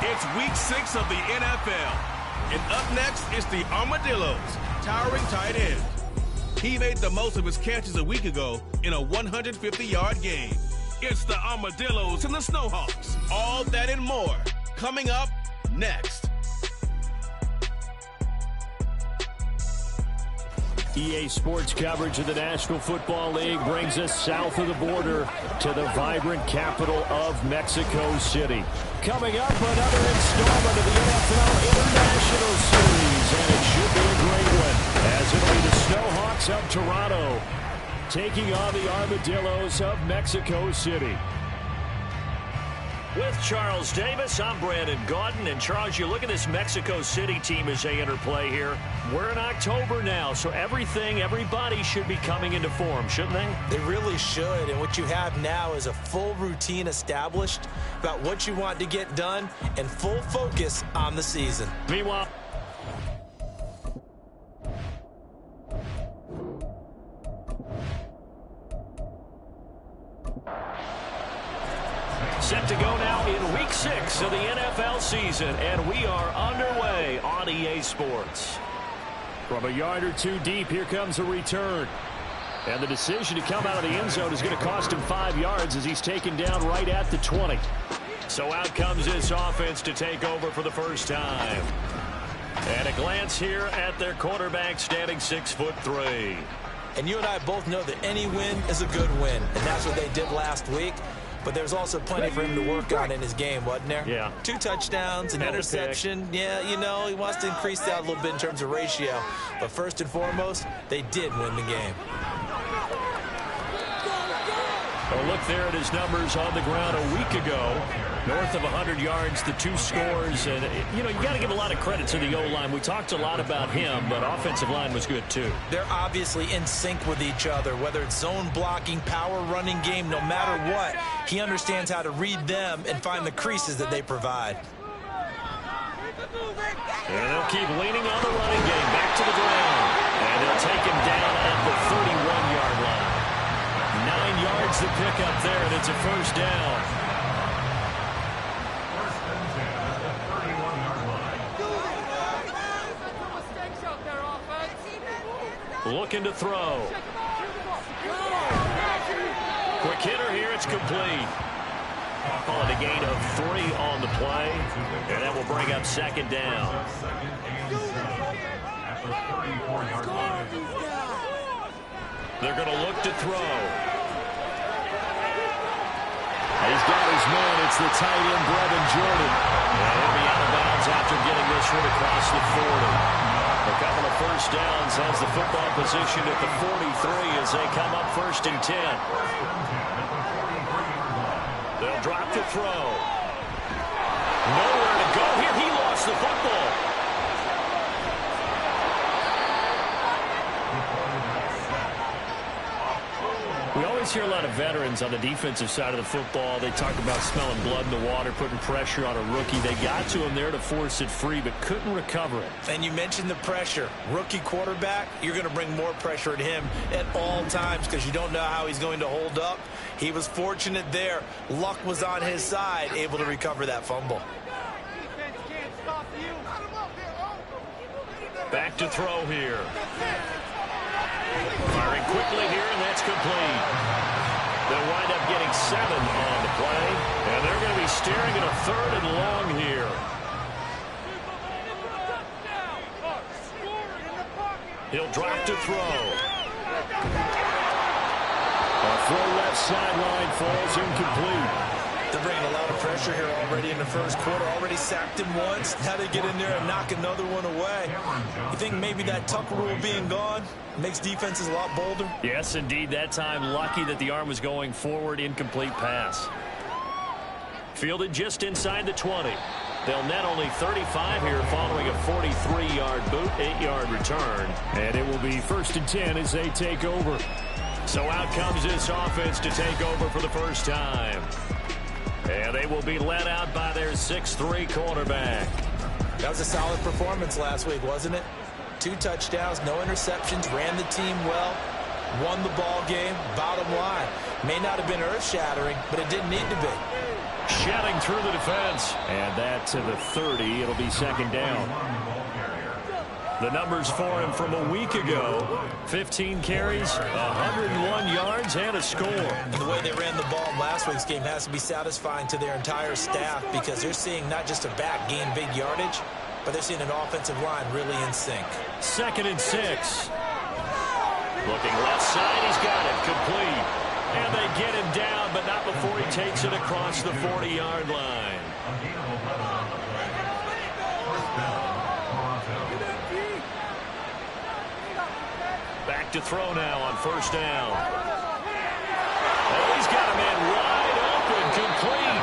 It's week 6 of the NFL. And up next is the Armadillos, towering tight end. He made the most of his catches a week ago in a 150-yard game. It's the Armadillos and the Snowhawks. All that and more coming up next. EA Sports coverage of the National Football League brings us south of the border to the vibrant capital of Mexico City. Coming up, another installment of the NFL International Series, and it should be a great one, as it'll be the Snowhawks of Toronto taking on the Armadillos of Mexico City. With Charles Davis, I'm Brandon Gaudin. And Charles, you look at this Mexico City team as they enter play here. We're in October now, so everybody should be coming into form, shouldn't they? They really should. And what you have now is a full routine established about what you want to get done and full focus on the season. Meanwhile, set to go now in week 6 of the NFL season, and we are underway on EA Sports. From a yard or two deep, here comes a return. And the decision to come out of the end zone is going to cost him 5 yards as he's taken down right at the 20. So out comes this offense to take over for the first time. And a glance here at their quarterback standing 6'3". And you and I both know that any win is a good win, and that's what they did last week. But there's also plenty for him to work on in his game, wasn't there? Yeah. 2 touchdowns, an interception. Yeah, you know, he wants to increase that a little bit in terms of ratio. But first and foremost, they did win the game. A look there at his numbers on the ground a week ago. North of 100 yards, the 2 scores. And, you know, you got to give a lot of credit to the O-line. We talked a lot about him, but offensive line was good, too. They're obviously in sync with each other, whether it's zone blocking, power running game, no matter what. He understands how to read them and find the creases that they provide. And they'll keep leaning on the running game. Back to the ground. And they'll take him down at the 31-yard line. 9 yards to pick up there, and it's a first down. Looking to throw. Quick hitter here, it's complete. Call it a gain of 3 on the play, and that will bring up second down. They're going to look to throw. He's got his man. It's the tight end, Brevin Jordan. And he'll be out of bounds after getting this one across the 40. A couple of first downs has the football position at the 43 as they come up 1st and 10. They'll drop to throw. Nowhere to go here. He lost the football. We always hear a lot of veterans on the defensive side of the football. They talk about smelling blood in the water, putting pressure on a rookie. They got to him there to force it free, but couldn't recover it. And you mentioned the pressure. Rookie quarterback, you're going to bring more pressure at him at all times because you don't know how he's going to hold up. He was fortunate there. Luck was on his side, able to recover that fumble. Back to throw here. Firing quickly here, and that's complete. They'll wind up getting 7 on the play, and they're going to be staring at a 3rd and long here. He'll drop to throw. A throw left sideline falls incomplete. They're bringing a lot of pressure here already in the first quarter. Already sacked him once. Now they get in there and knock another one away. You think maybe that Tucker rule being gone makes defenses a lot bolder? Yes, indeed. That time, lucky that the arm was going forward. Incomplete pass. Fielded just inside the 20. They'll net only 35 here following a 43-yard boot, 8-yard return. And it will be 1st and 10 as they take over. So out comes this offense to take over for the first time. And they will be led out by their 6'3" quarterback. That was a solid performance last week, wasn't it? 2 touchdowns, no interceptions, ran the team well, won the ball game. Bottom line, may not have been earth-shattering, but it didn't need to be. Shedding through the defense. And that to the 30. It'll be second down. The numbers for him from a week ago. 15 carries, 101 yards, and a score. And the way they ran the ball in last week's game has to be satisfying to their entire staff because they're seeing not just a back gain big yardage, but they're seeing an offensive line really in sync. 2nd and 6. Looking left side, he's got it, complete. And they get him down, but not before he takes it across the 40-yard line. Back to throw now on 1st down. Oh, he's got a man wide open, complete.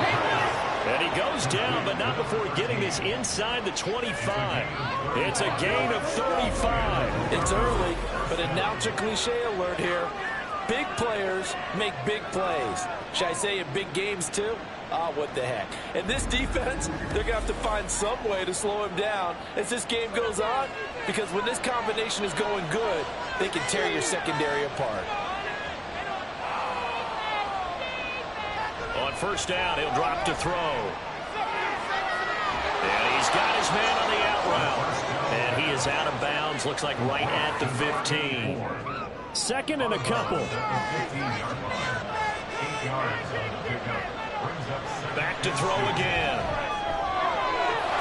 And he goes down, but not before getting this inside the 25. It's a gain of 35. It's early, but announcer cliche alert here. Big players make big plays. Should I say in big games too? Ah, what the heck. And this defense, they're going to have to find some way to slow him down as this game goes on, because when this combination is going good, they can tear your secondary apart. On 1st down, he'll drop to throw. And he's got his man on the out route. And he is out of bounds, looks like right at the 15. 2nd and a couple. Back to throw again.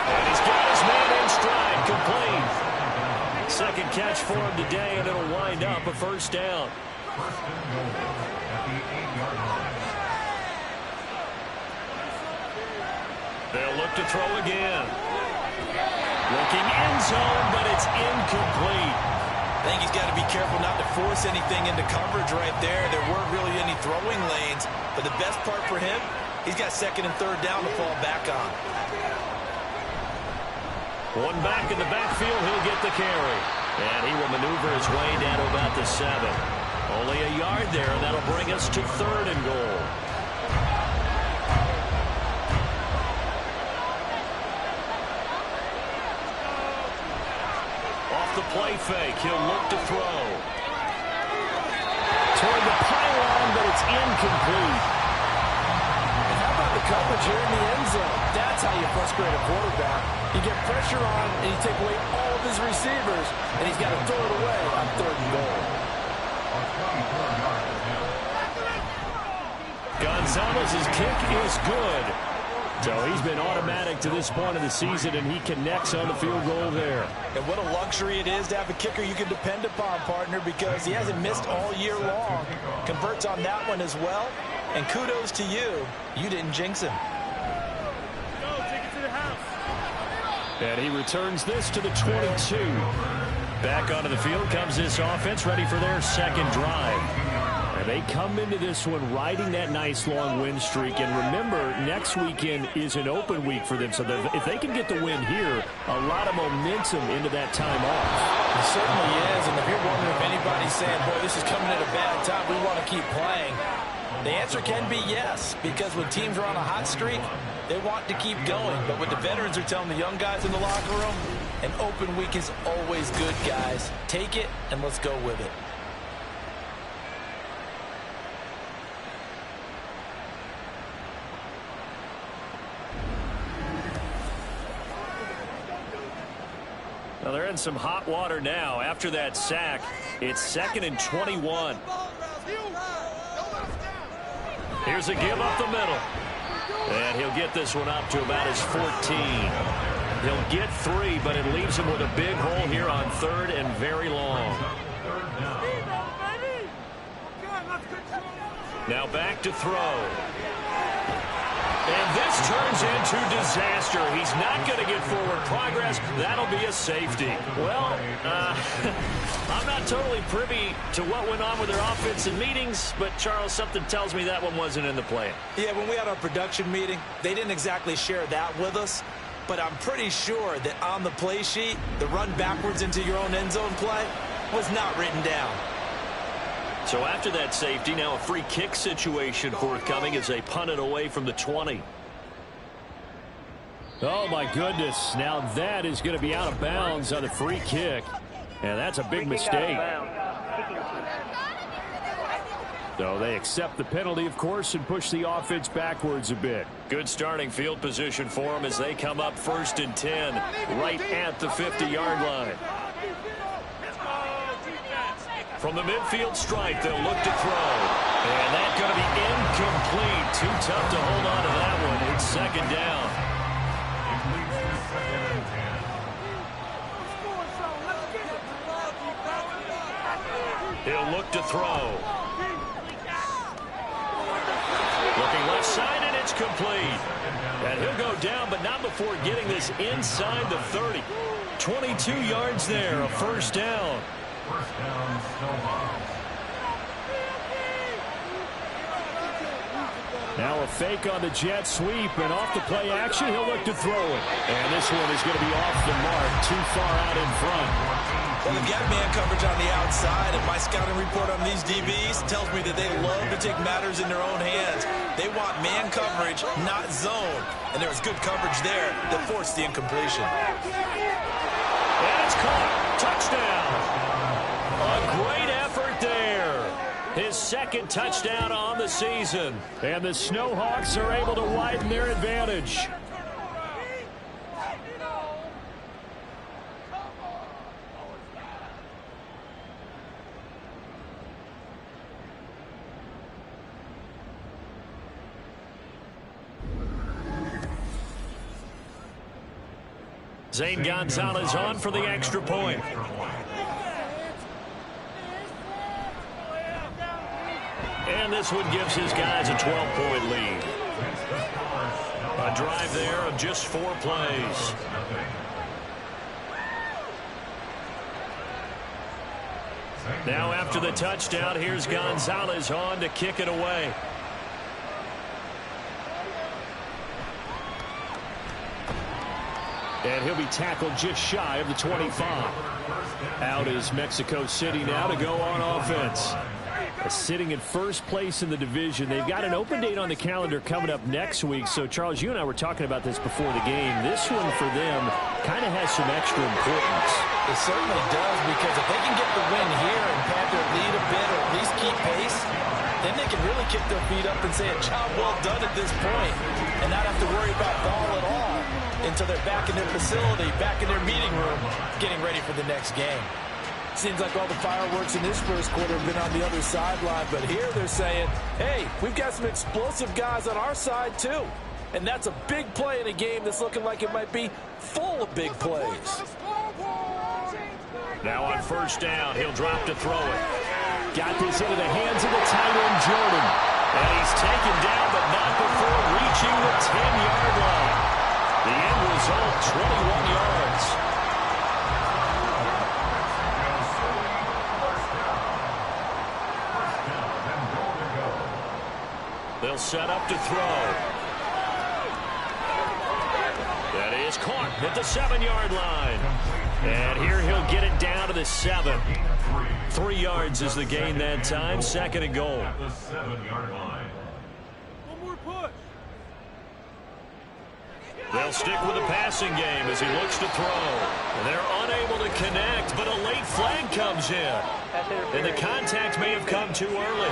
And he's got his man in stride, complete. 2nd catch for him today, and it'll wind up a 1st down. They'll look to throw again. Looking end zone, but it's incomplete. I think he's got to be careful not to force anything into coverage right there. There weren't really any throwing lanes, but the best part for him, he's got 2nd and 3rd down to fall back on. One back in the backfield, he'll get the carry. And he will maneuver his way down to about the 7. Only a yard there, and that'll bring us to 3rd and goal. Off the play fake, he'll look to throw. Toward the pylon, but it's incomplete. And how about the coverage here in the end zone? That's how you frustrate a quarterback. You get pressure on, and you take away all of his receivers, and he's got to throw it away on 3rd and goal. Gonzalez's kick is good. So he's been automatic to this point of the season, and he connects on the field goal there. And what a luxury it is to have a kicker you can depend upon, partner, because he hasn't missed all year long. Converts on that one as well. And kudos to you. You didn't jinx him. And he returns this to the 22. Back onto the field comes this offense, ready for their 2nd drive. And they come into this one riding that nice long win streak. And remember, next weekend is an open week for them. So if they can get the win here, a lot of momentum into that time off. It certainly is. And if you're wondering if anybody's saying, boy, this is coming at a bad time, we want to keep playing, the answer can be yes. Because when teams are on a hot streak, they want to keep going. But what the veterans are telling the young guys in the locker room, an open week is always good, guys. Take it, and let's go with it. Well, they're in some hot water now. After that sack, it's 2nd and 21. Here's a give up the middle. And he'll get this one up to about his 14. He'll get 3, but it leaves him with a big hole here on 3rd and very long. Now back to throw. And this turns into disaster. He's not going to get forward progress. That'll be a safety. Well, I'm not totally privy to what went on with their offensive meetings, but, Charles, something tells me that one wasn't in the plan. Yeah, when we had our production meeting, they didn't exactly share that with us, but I'm pretty sure that on the play sheet, the run backwards into your own end zone play was not written down. So after that safety, now a free kick situation forthcoming as they punt it away from the 20. Oh, my goodness. Now that is going to be out of bounds on the free kick. And that's a big mistake. So they accept the penalty, of course, and push the offense backwards a bit. Good starting field position for them as they come up 1st and 10 right at the 50-yard line. From the midfield stripe, they'll look to throw. And that's going to be incomplete. Too tough to hold on to that one. It's 2nd down. He'll look to throw. Looking left side, and it's complete. And he'll go down, but not before getting this inside the 30. 22 yards there, a 1st down. First down, Snowhawks. Now a fake on the jet sweep, and off the play action, he'll look to throw it. And this one is going to be off the mark, too far out in front. Well, they've got man coverage on the outside, and my scouting report on these DBs tells me that they love to take matters in their own hands. They want man coverage, not zone. And there was good coverage there that forced the incompletion. And it's caught. Touchdown. A great effort there. His 2nd touchdown on the season. And the Snowhawks are able to widen their advantage. Zane Gonzalez on for the extra point. And this one gives his guys a 12-point lead. A drive there of just 4 plays. Now after the touchdown, here's Gonzalez on to kick it away. And he'll be tackled just shy of the 25. Out is Mexico City now to go on offense. Sitting in 1st place in the division. They've got an open date on the calendar coming up next week. So, Charles, you and I were talking about this before the game. This one for them kind of has some extra importance. It certainly does, because if they can get the win here and pad their lead a bit or at least keep pace, then they can really kick their feet up and say a job well done at this point and not have to worry about ball at all until they're back in their facility, back in their meeting room, getting ready for the next game. Seems like all the fireworks in this 1st quarter have been on the other sideline, but here they're saying, hey, we've got some explosive guys on our side too. And that's a big play in a game that's looking like it might be full of big plays. Now on 1st down, he'll drop to throw it. Got this into the hands of the tight end, Jordan. And he's taken down, but not before reaching the 10-yard line. The end result, 21 yards. They'll set up to throw. That is caught at the 7-yard line. And here he'll get it down to the 7. 3 yards is the gain that time. 2nd and goal. The 7-yard line. One more push. They'll stick with the passing game as he looks to throw. And they're unable to connect, but a late flag comes in. And the contact may have come too early.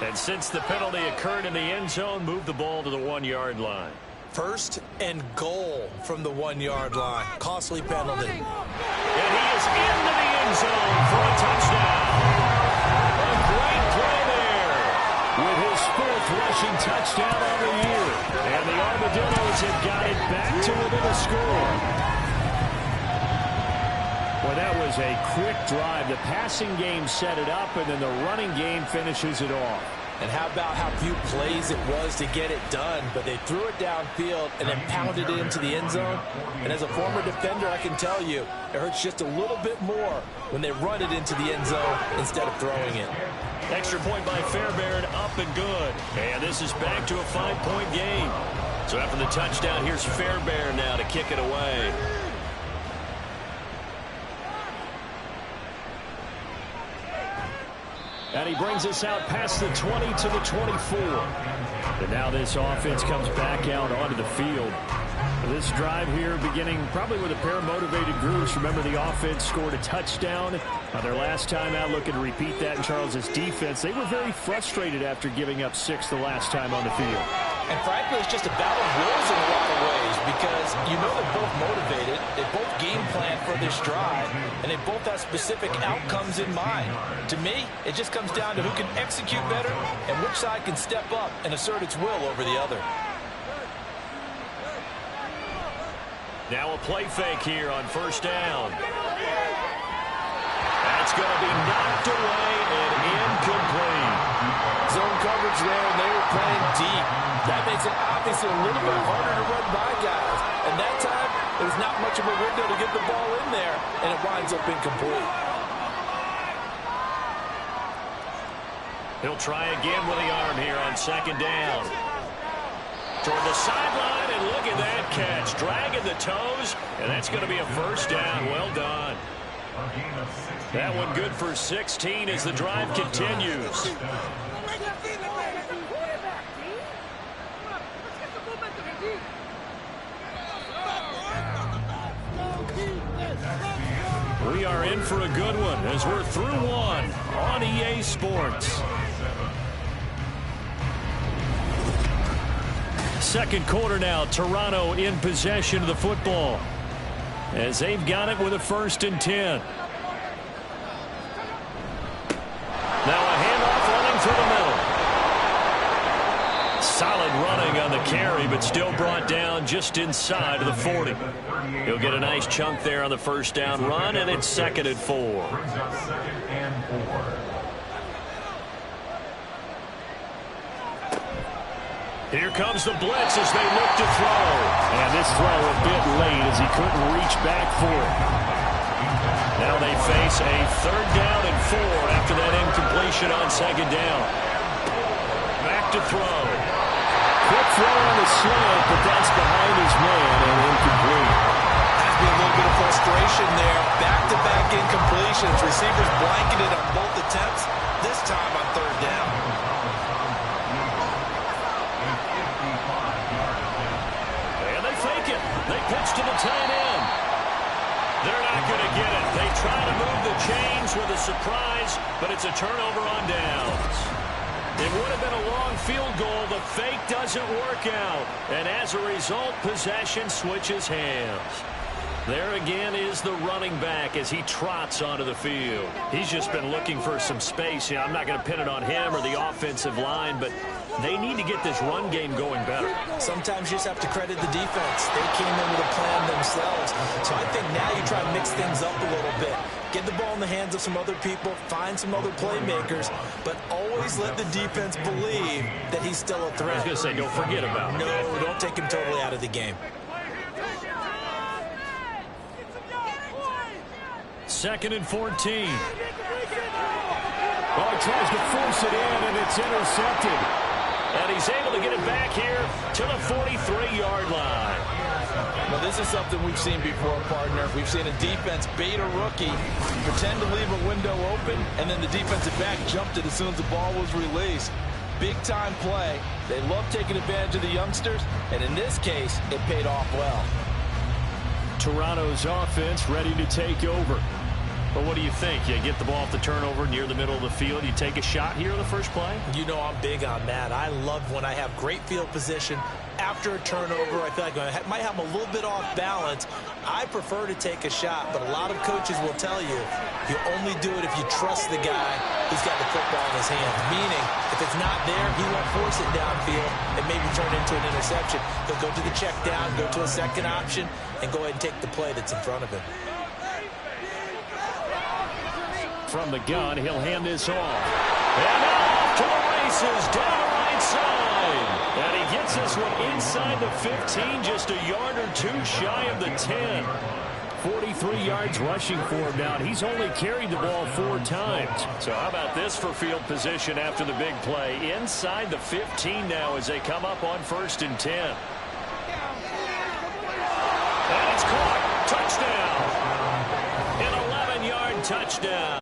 And since the penalty occurred in the end zone, move the ball to the 1-yard line. 1st and goal from the 1-yard line. Costly penalty. And he is into the end zone for a touchdown. A great play there with his 4th rushing touchdown of the year. And the Armadillos have got it back to within a score. Well, that was a quick drive. The passing game set it up, and then the running game finishes it off. And how about how few plays it was to get it done, but they threw it downfield and then pounded it into the end zone. And as a former defender, I can tell you, it hurts just a little bit more when they run it into the end zone instead of throwing it. Extra point by Fairbairn, up and good. And this is back to a 5-point game. So after the touchdown, here's Fairbairn now to kick it away. And he brings us out past the 20 to the 24. And now this offense comes back out onto the field. This drive here beginning probably with a pair of motivated groups. Remember, the offense scored a touchdown their last time out. Looking to repeat that in Charles's defense. They were very frustrated after giving up 6 the last time on the field. And frankly, it's just a battle of wills in a lot of ways because you know they're both motivated. They both game plan for this drive, and they both have specific outcomes in mind. To me, it just comes down to who can execute better and which side can step up and assert its will over the other. Now a play fake here on first down. That's going to be knocked away and incomplete. Zone coverage there, and they were playing deep. That makes it obviously a little bit harder to run by guys. And that time, there's not much of a window to get the ball in there, and it winds up incomplete. He'll try again with the arm here on second down. Toward the sideline, and look at that catch. Dragging the toes, and that's going to be a first down. Well done. That one good for 16 as the drive continues. We are in for a good one as we're through one on EA Sports. Second quarter now, Toronto in possession of the football as they've got it with a 1st and 10. Now a handoff running through the middle. Solid running on the carry, but still brought down just inside of the 40. He'll get a nice chunk there on the first down run, and it's 2nd and 4. Here comes the blitz as they look to throw. And this throw a bit late as he couldn't reach back for it. Now they face a 3rd down and 4 after that incompletion on 2nd down. Back to throw. Quick throw on the slant, but that's behind his man and incomplete. Has been a little bit of frustration there. Back-to-back incompletions. Receivers blanketed on both attempts, this time on 3rd down. They pitch to the tight end. They're not going to get it. They try to move the chains with a surprise, but it's a turnover on downs. It would have been a long field goal. The fake doesn't work out. And as a result, possession switches hands. There again is the running back as he trots onto the field. He's just been looking for some space. I'm not going to pin it on him or the offensive line, but they need to get this run game going better. Sometimes you just have to credit the defense. They came in with a plan themselves. So I think now you try to mix things up a little bit. Get the ball in the hands of some other people, find some other playmakers, but always let the defense believe that he's still a threat. I was going to say, don't forget about him. No, don't take him totally out of the game. 2nd and 14. Well, he tries to force it in, and it's intercepted. And he's able to get it back here to the 43-yard line. Well, this is something we've seen before, partner. We've seen a defense bait a rookie, pretend to leave a window open, and then the defensive back jumped it as soon as the ball was released. Big-time play. They love taking advantage of the youngsters, and in this case, it paid off well. Toronto's offense ready to take over. But what do you think? You get the ball off the turnover near the middle of the field. You take a shot here in the first play? You know I'm big on that. I love when I have great field position. After a turnover, I feel like I might have a little bit off balance. I prefer to take a shot, but a lot of coaches will tell you only do it if you trust the guy who's got the football in his hands. Meaning, if it's not there, he won't force it downfield and maybe turn it into an interception. He'll go to the check down, go to a second option, and go ahead and take the play that's in front of him. From the gun, he'll hand this off. And off to the races down the right side. And he gets this one inside the 15, just a yard or two shy of the 10. 43 yards rushing for him now. He's only carried the ball 4 times. So how about this for field position after the big play? Inside the 15 now as they come up on 1st and 10. And it's caught. Touchdown. An 11-yard touchdown.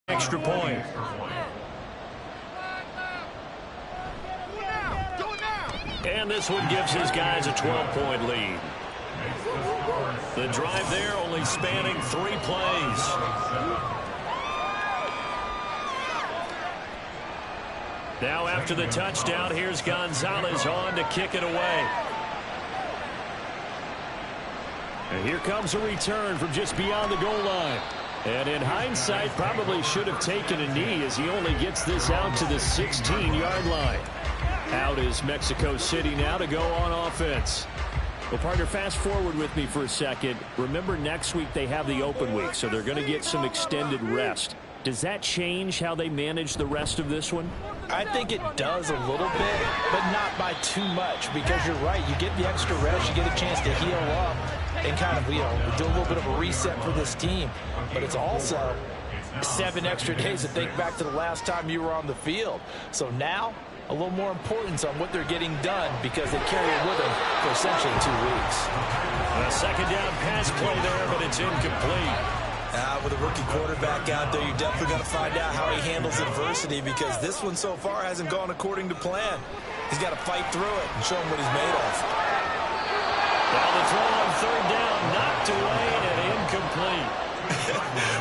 extra point. And this one gives his guys a 12-point lead. The drive there only spanning 3 plays. Now after the touchdown, here's Gonzalez on to kick it away. And here comes a return from just beyond the goal line. And in hindsight, probably should have taken a knee as he only gets this out to the 16-yard line. Out is Mexico City now to go on offense. Well, partner, fast forward with me for a second. Remember, next week they have the open week, so they're going to get some extended rest. Does that change how they manage the rest of this one? I think it does a little bit, but not by too much, because you're right. You get the extra rest, you get a chance to heal up and kind of, do a little bit of a reset for this team. But it's also 7 extra days to think back to the last time you were on the field. So now, a little more importance on what they're getting done because they carry it with them for essentially 2 weeks. A second down pass play there, but it's incomplete. With a rookie quarterback out there, you're definitely going to find out how he handles adversity because this one so far hasn't gone according to plan. He's got to fight through it and show him what he's made of. Now the throw on third down, knocked away and incomplete.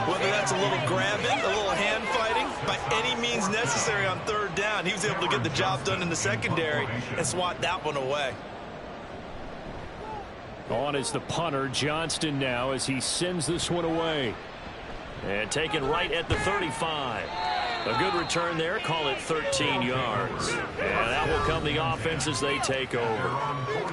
Whether that's a little grabbing, a little hand fighting, by any means necessary on third down, he was able to get the job done in the secondary and swat that one away. On is the punter, Johnston now, as he sends this one away. And taken right at the 35. A good return there, call it 13 yards. And that will come the offense as they take over.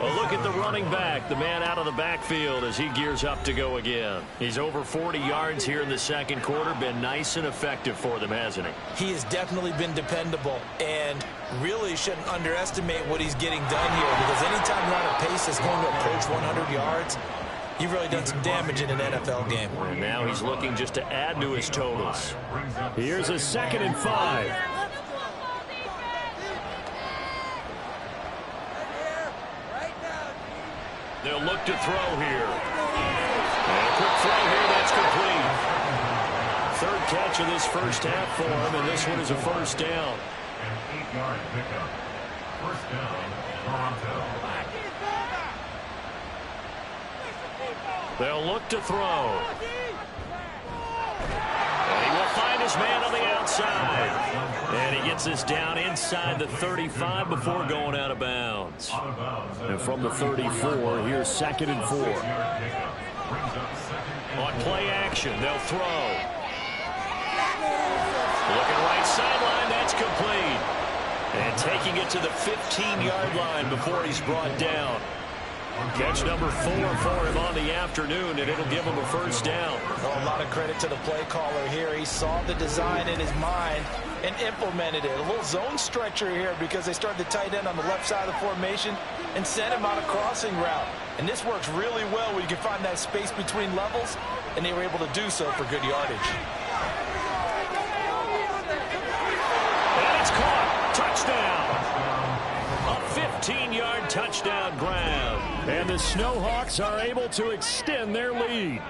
A look at the running back, the man out of the backfield as he gears up to go again. He's over 40 yards here in the second quarter. Been nice and effective for them, hasn't he? He has definitely been dependable and really shouldn't underestimate what he's getting done here because anytime you're on a pace that's going to approach 100 yards, you've really done some damage in an NFL game. And now he's looking just to add to his totals. Here's a 2nd and 5. They'll look to throw here. And a quick throw here, that's complete. 3rd catch of this first half for him, and this one is a first down. An 8-yard pickup. First down, Toronto. They'll look to throw. And he will find his man on the outside. And he gets this down inside the 35 before going out of bounds. And from the 34, here's 2nd and 4. On play action, they'll throw. Looking right sideline, that's complete. And taking it to the 15-yard line before he's brought down. Catch number 4 for him on the afternoon, and it'll give him a first down. Well, a lot of credit to the play caller here. He saw the design in his mind and implemented it. A little zone stretcher here because they started the tight end on the left side of the formation and sent him on a crossing route. And this works really well where you can find that space between levels, and they were able to do so for good yardage. And it's caught. Touchdown. A 15-yard touchdown grab. And the Snowhawks are able to extend their lead.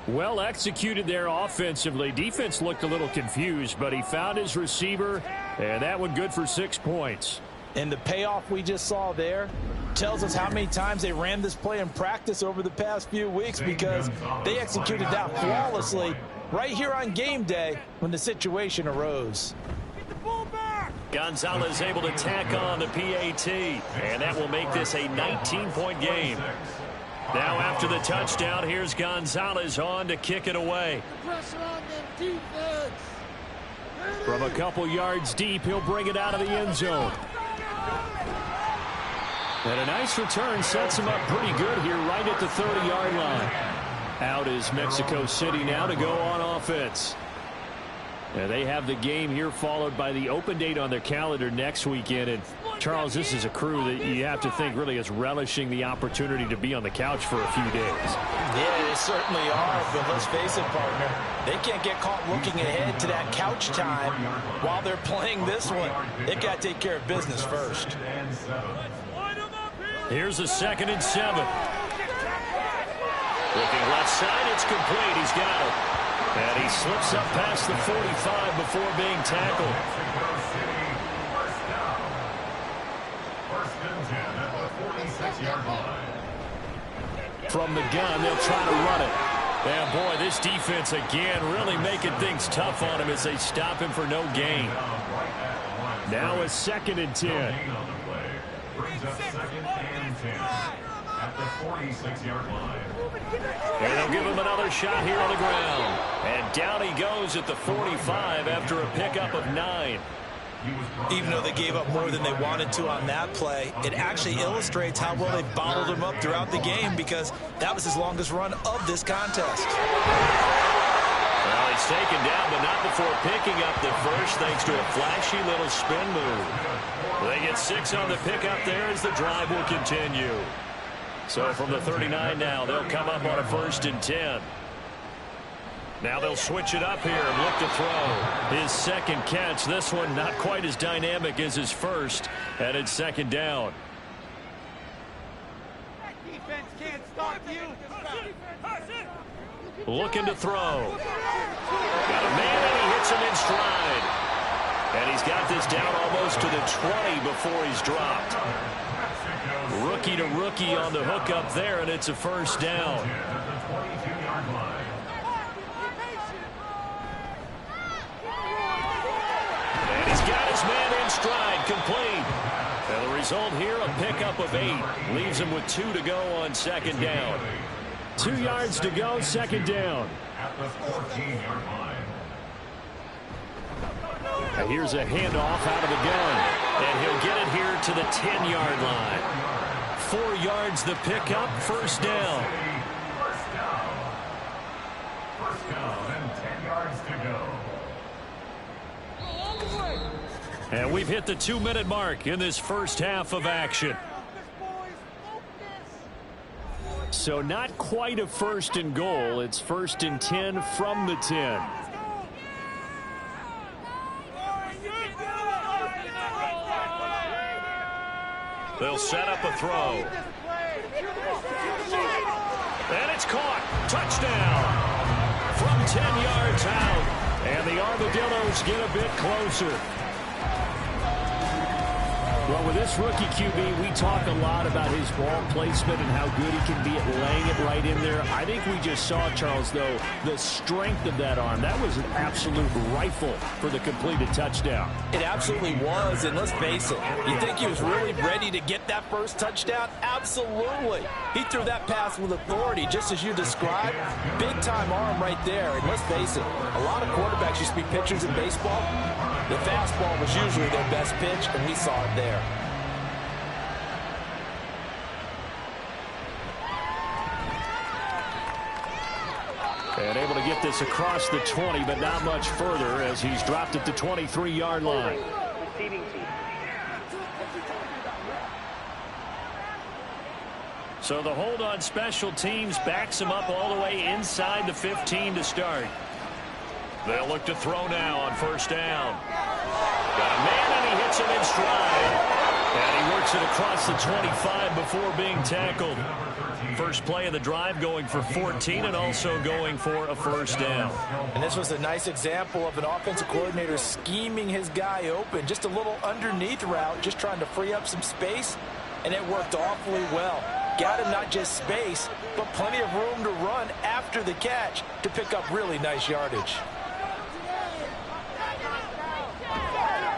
Well executed there offensively. Defense looked a little confused, but he found his receiver, and that one good for 6 points. And the payoff we just saw there tells us how many times they ran this play in practice over the past few weeks because they executed that flawlessly right here on game day when the situation arose. Gonzalez able to tack on the PAT, and that will make this a 19-point game. Now after the touchdown, here's Gonzalez on to kick it away. From a couple yards deep, he'll bring it out of the end zone. And a nice return sets him up pretty good here right at the 30-yard line. Out is Mexico City now to go on offense. And they have the game here followed by the open date on their calendar next weekend. And Charles, this is a crew that you have to think really is relishing the opportunity to be on the couch for a few days. Yeah, they certainly are. But let's face it, partner, they can't get caught looking ahead to that couch time while they're playing this one. They've got to take care of business first. Here's a 2nd and 7. Looking left side, it's complete. He's got it. And he slips up past the 45 before being tackled. Mexico City, first down. First and 10 at the 46-yard line. From the gun, they'll try to run it. And boy, this defense again really making things tough on him as they stop him for no gain. Now it's 2nd and 10. On the play. Brings up 2nd and 10 at the 46-yard line. And they'll give him another shot here on the ground. And down he goes at the 45 after a pickup of 9. Even though they gave up more than they wanted to on that play, it actually illustrates how well they bottled him up throughout the game, because that was his longest run of this contest. Well, he's taken down, but not before picking up the first, thanks to a flashy little spin move. They get 6 on the pickup there as the drive will continue. So from the 39 now, they'll come up on a 1st and 10. Now they'll switch it up here and look to throw. His 2nd catch. This one not quite as dynamic as his first. And it's 2nd down. That defense can't stop you. Looking to throw. Got a man and he hits him in stride. And he's got this down almost to the 20 before he's dropped. Rookie to rookie on the hook up there, and it's a 1st down. And he's got his man in stride, complete. And the result here, a pickup of 8. Leaves him with 2 to go on 2nd down. 2 yards to go, 2nd down. At the 14-yard line. And here's a handoff out of the gun. And he'll get it here to the 10-yard line. 4 yards the pickup, 1st down. First down. First down and 10 yards to go. And we've hit the 2-minute mark in this first half of action. So not quite a 1st and goal. It's 1st and 10 from the 10. They'll set up a throw. And it's caught. Touchdown. From 10 yards out. And the Armadillos get a bit closer. Well, with this rookie QB, we talk a lot about his ball placement and how good he can be at laying it right in there. I think we just saw, Charles, though, the strength of that arm. That was an absolute rifle for the completed touchdown. It absolutely was, and let's face it, you think he was really ready to get that first touchdown? Absolutely. He threw that pass with authority, just as you described. Big-time arm right there, and let's face it, a lot of quarterbacks used to be pitchers in baseball. The fastball was usually their best pitch, and we saw it there. And able to get this across the 20, but not much further as he's dropped at the 23-yard line. So the hold on special teams backs him up all the way inside the 15 to start. They'll look to throw now on 1st down. Got a man and he hits him in stride. And he works it across the 25 before being tackled. First play of the drive going for 14 and also going for a 1st down. And this was a nice example of an offensive coordinator scheming his guy open. Just a little underneath route, just trying to free up some space. And it worked awfully well. Got him not just space, but plenty of room to run after the catch to pick up really nice yardage.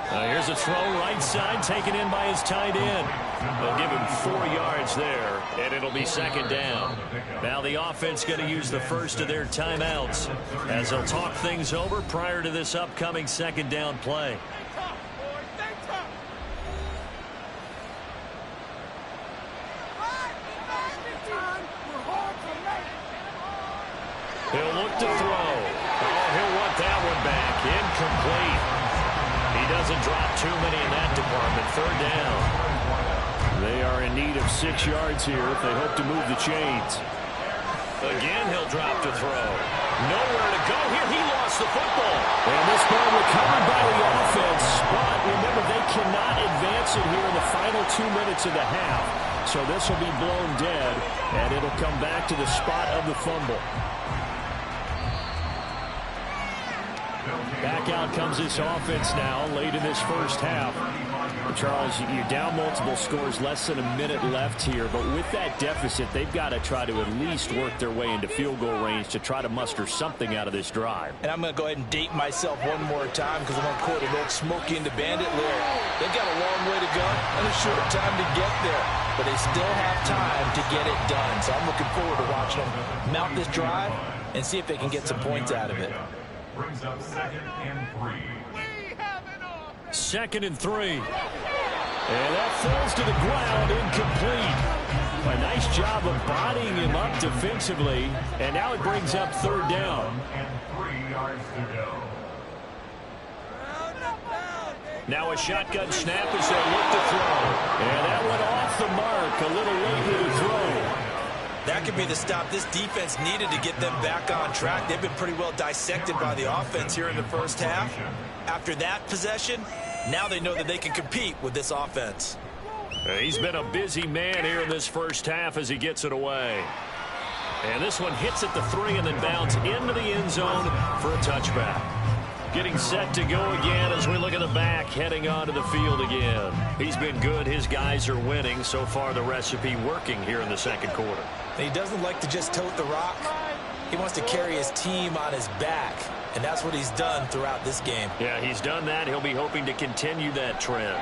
Here's a throw right side taken in by his tight end. They'll give him 4 yards there, and it'll be 2nd down. Now the offense going to use the first of their timeouts as they'll talk things over prior to this upcoming 2nd down play. He'll look to throw. Oh, he'll want that one back. Incomplete. He doesn't drop too many in that department. 3rd down. They are in need of 6 yards here if they hope to move the chains. Again, he'll drop to throw. Nowhere to go here. He lost the football. And this ball recovered by the offense. But remember, they cannot advance it here in the final 2 minutes of the half. So this will be blown dead, and it'll come back to the spot of the fumble. Back out comes this offense now late in this first half. Charles, you're down multiple scores, less than a minute left here, but with that deficit, they've got to try to at least work their way into field goal range to try to muster something out of this drive. And I'm going to go ahead and date myself one more time because I'm going to quote an old Smokey and the Bandit lyric. They've got a long way to go and a short time to get there, but they still have time to get it done. So I'm looking forward to watching them mount this drive and see if they can get some points out of it. Brings up 2nd and 3. 2nd and 3. And that falls to the ground, incomplete. A nice job of bodying him up defensively. And now it brings up 3rd down. And 3 yards to go. Now a shotgun snap as they look to throw. And that went off the mark. A little late with the throw. That could be the stop this defense needed to get them back on track. They've been pretty well dissected by the offense here in the first half. After that possession, now they know that they can compete with this offense. He's been a busy man here in this first half as he gets it away. And this one hits at the 3 and then bounds into the end zone for a touchback. Getting set to go again as we look at the back, heading onto the field again. He's been good. His guys are winning. So far, the recipe working here in the second quarter. He doesn't like to just tote the rock. He wants to carry his team on his back, and that's what he's done throughout this game. Yeah, he's done that. He'll be hoping to continue that trend.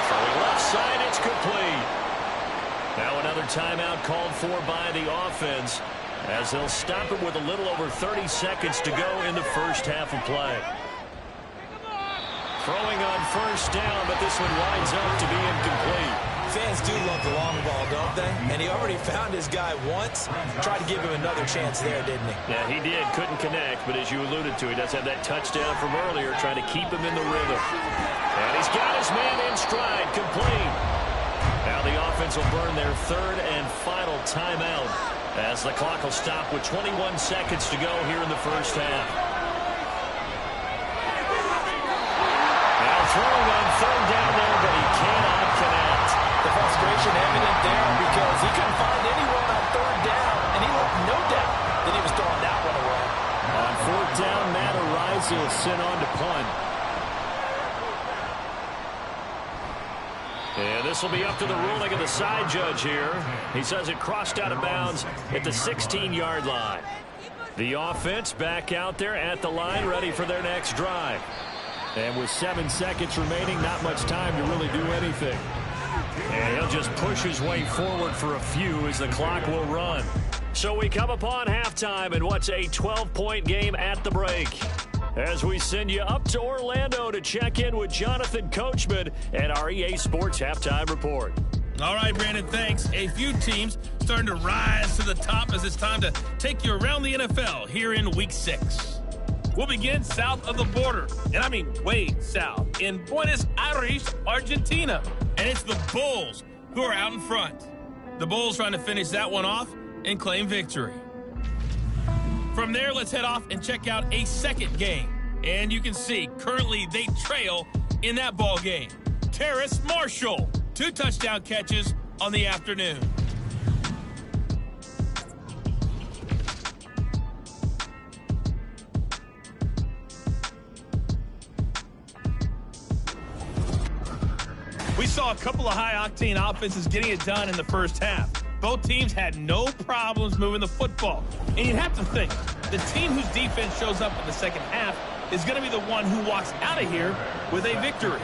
Throwing left side, it's complete. Now another timeout called for by the offense, as they'll stop it with a little over 30 seconds to go in the first half of play. Throwing on 1st down, but this one winds up to be incomplete. Fans do love the long ball, don't they? And he already found his guy once. Tried to give him another chance there, didn't he? Yeah, he did. Couldn't connect, but as you alluded to, he does have that touchdown from earlier, trying to keep him in the rhythm. And he's got his man in stride, complete. Now the offense will burn their 3rd and final timeout, as the clock will stop with 21 seconds to go here in the first half. Now throwing on 3rd down there, but he cannot connect. The frustration evident there because he couldn't find anyone on 3rd down, and he left no doubt that he was throwing that one away. On 4th down, Matt Araiza is sent on to punt. And this will be up to the ruling of the side judge here. He says it crossed out of bounds at the 16-yard line. The offense back out there at the line, ready for their next drive. And with 7 seconds remaining, not much time to really do anything. And he'll just push his way forward for a few as the clock will run. So we come upon halftime in what's a 12-point game at the break, as we send you up to Orlando to check in with Jonathan Coachman and our EA Sports Halftime Report. All right, Brandon, thanks. A few teams starting to rise to the top as it's time to take you around the NFL here in Week 6. We'll begin south of the border, and I mean way south, in Buenos Aires, Argentina. And it's the Bulls who are out in front. The Bulls trying to finish that one off and claim victory. From there, let's head off and check out a second game. And you can see, currently they trail in that ball game. Terrace Marshall, 2 touchdown catches on the afternoon. We saw a couple of high-octane offenses getting it done in the first half. Both teams had no problems moving the football. And you'd have to think, the team whose defense shows up in the second half is going to be the one who walks out of here with a victory.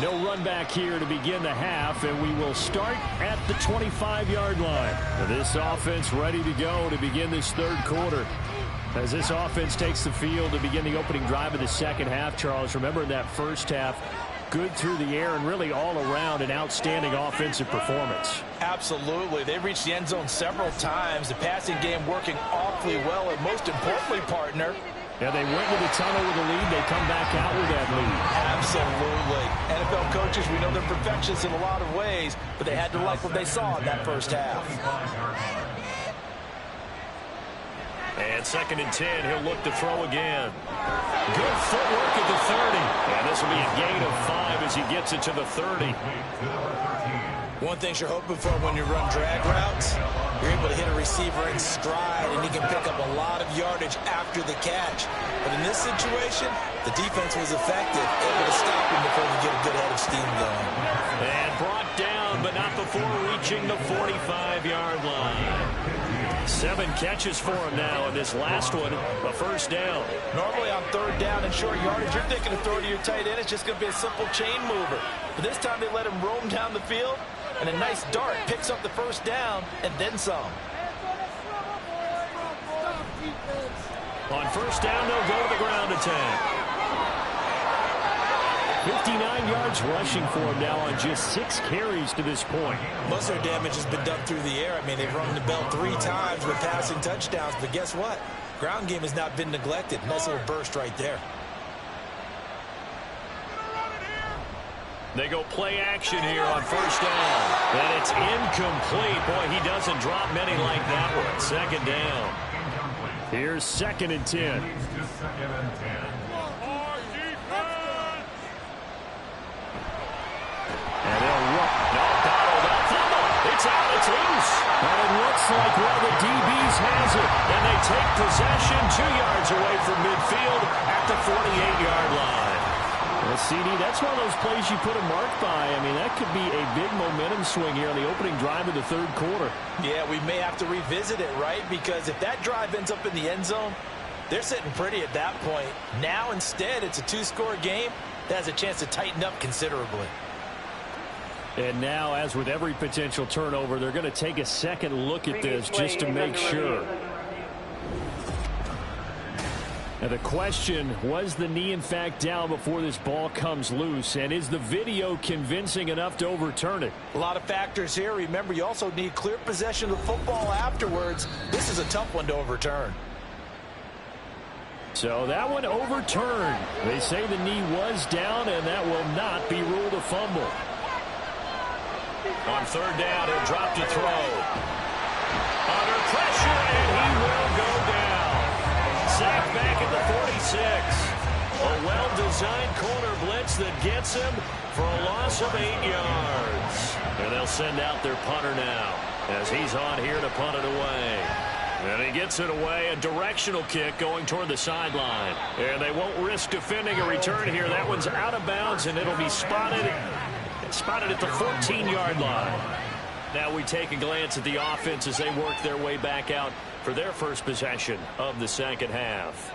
No run back here to begin the half, and we will start at the 25-yard line. This offense ready to go to begin this 3rd quarter. As this offense takes the field to begin the opening drive of the second half, Charles, remember in that first half, good through the air and really all around an outstanding offensive performance. Absolutely. They reached the end zone several times. The passing game working awfully well, and most importantly, partner, yeah, they went to the tunnel with a lead. They come back out with that lead. Absolutely. NFL coaches, we know they're perfectionists in a lot of ways, but they had to like what they saw in that first half. And 2nd and 10, he'll look to throw again. Good footwork at the 30. And this will be a gain of 5 as he gets it to the 30. One thing you're hoping for when you run drag routes, you're able to hit a receiver in stride, and he can pick up a lot of yardage after the catch. But in this situation, the defense was effective, able to stop him before he get a good head of steam going. And brought down, but not before reaching the 45-yard line. 7 catches for him now, and this last one, a first down. Normally on third down and short yardage, you're thinking of throwing to your tight end. It's just going to be a simple chain mover. But this time they let him roam down the field, and a nice dart picks up the first down and then some. On first down, they'll go to the ground attack. 59 yards rushing for him now on just 6 carries to this point. Most of their damage has been done through the air. I mean, they've rung the bell 3 times with passing touchdowns, but guess what? Ground game has not been neglected. Nice little burst right there. They go play action here on first down. And it's incomplete. Boy, he doesn't drop many like that one. Second down. Here's 2nd and 10. And they'll run. No, Donald, that fumble. It's out. It's loose. And it looks like one of the DBs has it. And they take possession 2 yards away from midfield at the 48-yard line. Well, CD, that's one of those plays you put a mark by. I mean, that could be a big momentum swing here on the opening drive of the third quarter. Yeah, we may have to revisit it, right? Because if that drive ends up in the end zone, they're sitting pretty at that point. Now, instead, it's a 2-score game that has a chance to tighten up considerably. And now, as with every potential turnover, they're going to take a second look at this just to make sure. Now the question, was the knee in fact down before this ball comes loose? And is the video convincing enough to overturn it? A lot of factors here. Remember, you also need clear possession of the football afterwards. This is a tough one to overturn. So that one overturned. They say the knee was down, and that will not be ruled a fumble. On third down, he'll drop to throw. Under pressure, and he will go down. Sacked back at the 46. A well-designed corner blitz that gets him for a loss of 8 yards. And they'll send out their punter now as he's on here to punt it away. And he gets it away, a directional kick going toward the sideline. And they won't risk defending a return here. That one's out of bounds, and it'll be spotted at the 14-yard line. Now we take a glance at the offense as they work their way back out for their first possession of the second half.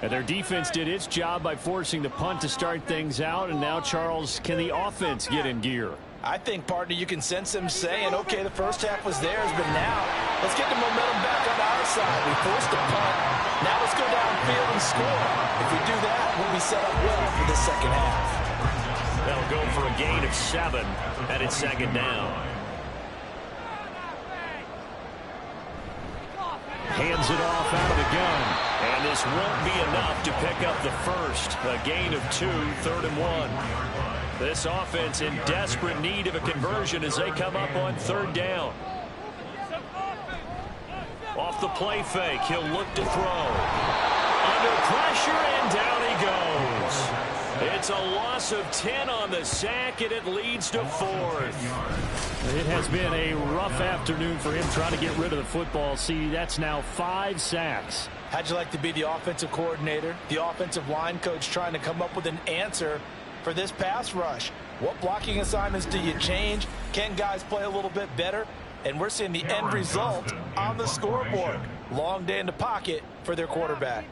And their defense did its job by forcing the punt to start things out. And now, Charles, can the offense get in gear? I think, partner, you can sense them saying, okay, the first half was theirs, but now let's get the momentum back on our side. We forced the punt. Now let's go downfield and score. If we do that, we'll be set up well for the second half. They'll go for a gain of 7, and it's second down. Hands it off out of the gun. And this won't be enough to pick up the first. A gain of 2, 3rd and 1. This offense in desperate need of a conversion as they come up on third down. Off the play fake, he'll look to throw. Under pressure, and down he goes. It's a loss of 10 on the sack, and it leads to 4th. It has been a rough afternoon for him trying to get rid of the football. See, that's now 5 sacks. How'd you like to be the offensive coordinator, the offensive line coach, trying to come up with an answer for this pass rush? What blocking assignments do you change? Can guys play a little bit better? And we're seeing the end result on the scoreboard. Long day in the pocket for their quarterback.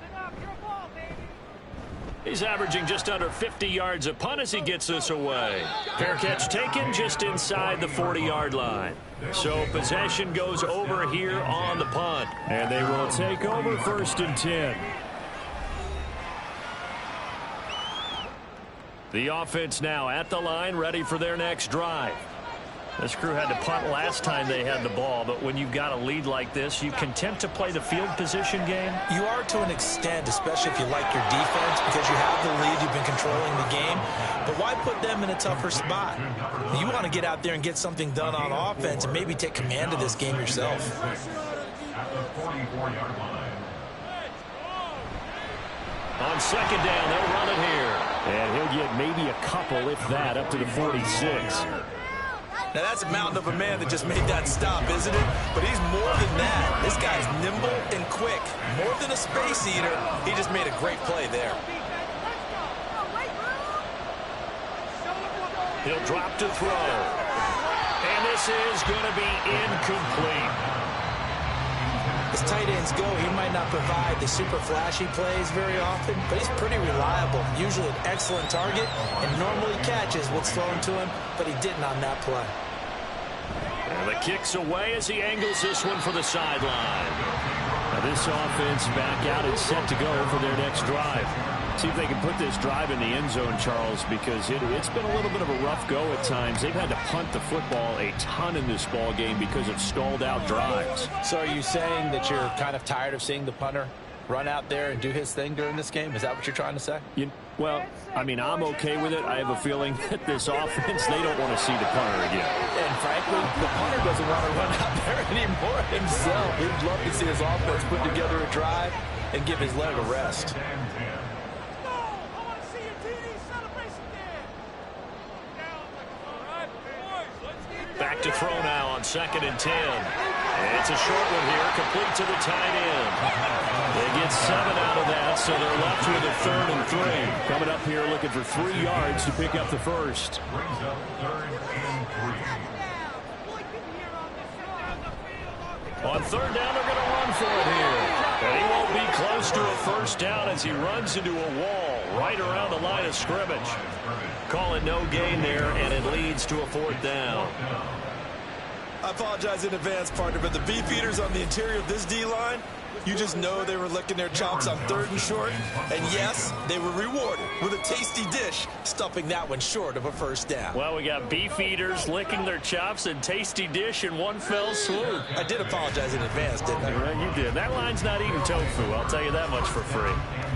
He's averaging just under 50 yards a punt as he gets this away. Fair catch taken just inside the 40-yard line. So possession goes over here on the punt. And they will take over 1st and 10. The offense now at the line, ready for their next drive. This crew had to punt last time they had the ball, but when you've got a lead like this, you content to play the field position game? You are to an extent, especially if you like your defense, because you have the lead, you've been controlling the game. But why put them in a tougher spot? You want to get out there and get something done on offense and maybe take command of this game yourself. On second down, they'll run it here. And he'll get maybe a couple, if that, up to the 46. Now, that's a mountain of a man that just made that stop, isn't it? But he's more than that. This guy's nimble and quick. More than a space eater, he just made a great play there. He'll drop to throw. And this is going to be incomplete. As tight ends go, he might not provide the super flashy plays very often, but he's pretty reliable. Usually an excellent target, and normally catches what's thrown to him, but he didn't on that play. And the kick's away as he angles this one for the sideline. Now this offense back out and set to go for their next drive. See if they can put this drive in the end zone, Charles, because it's been a little bit of a rough go at times. They've had to punt the football a ton in this ball game because of stalled out drives. So are you saying that you're kind of tired of seeing the punter run out there and do his thing during this game? Is that what you're trying to say? Well, I mean, I'm okay with it. I have a feeling that this offense, they don't want to see the punter again. And frankly, the punter doesn't want to run out there anymore himself. He'd love to see his offense put together a drive and give his leg a rest. Back to throw now on 2nd and 10. It's a short one here, complete to the tight end. They get 7 out of that, so they're left with a 3rd and 3. Coming up here looking for 3 yards to pick up the first. Brings up 3rd and 3. On 3rd down, they're going to run for it here. And he won't be close to a first down as he runs into a wall right around the line of scrimmage. Call it no gain there, and it leads to a 4th down. I apologize in advance, partner, but the beef eaters on the interior of this D-line, you just know they were licking their chops on 3rd and short. And yes, they were rewarded with a tasty dish, stuffing that one short of a first down. Well, we got beef eaters licking their chops and tasty dish in one fell swoop. I did apologize in advance, didn't I? Well, you did. That line's not eating tofu, I'll tell you that much for free.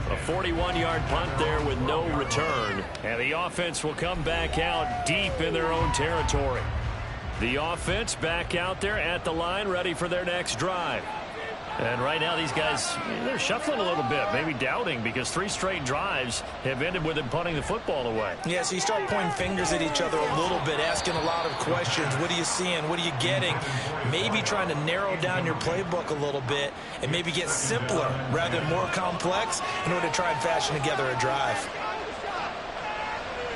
A 41-yard punt there with no return. And the offense will come back out deep in their own territory. The offense back out there at the line, ready for their next drive. And right now these guys, they're shuffling a little bit, maybe doubting, because 3 straight drives have ended with them punting the football away. Yeah, so you start pointing fingers at each other a little bit, asking a lot of questions. What are you seeing? What are you getting? Maybe trying to narrow down your playbook a little bit and maybe get simpler rather than more complex in order to try and fashion together a drive.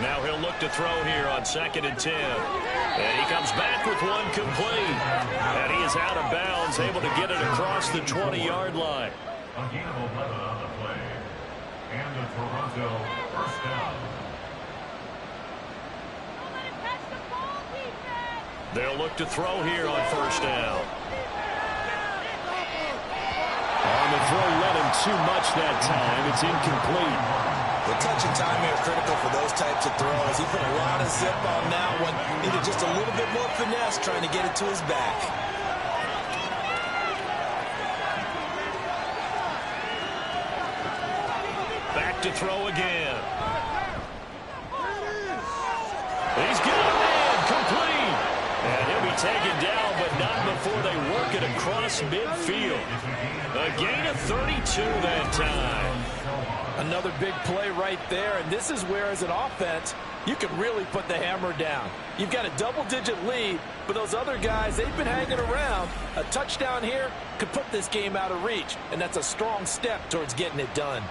Now he'll look to throw here on 2nd and 10. And he comes back with one complete. And he is out of bounds, able to get it across the 20-yard line. A gain of 11 on the play. And the Toronto first down. They'll look to throw here on 1st down. On the throw, led him too much that time. It's incomplete. The touch and timing are critical for those types of throws. He put a lot of zip on that one. Needed just a little bit more finesse trying to get it to his back. Back to throw again. He's got a man, complete. And he'll be taken down, but not before they work it across midfield. A gain of 32 that time. Another big play right there, and this is where, as an offense, you can really put the hammer down. You've got a double-digit lead, but those other guys, they've been hanging around. A touchdown here could put this game out of reach, and that's a strong step towards getting it done.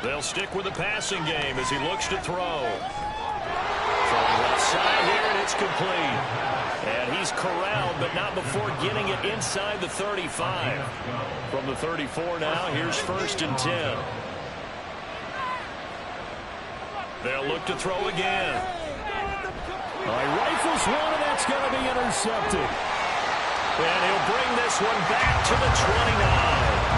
They'll stick with the passing game as he looks to throw. Throwing left side here, and it's complete. And he's corralled, but not before getting it inside the 35. From the 34 now, here's 1st and 10. They'll look to throw again. Rifles one, and that's going to be intercepted. And he'll bring this one back to the 29.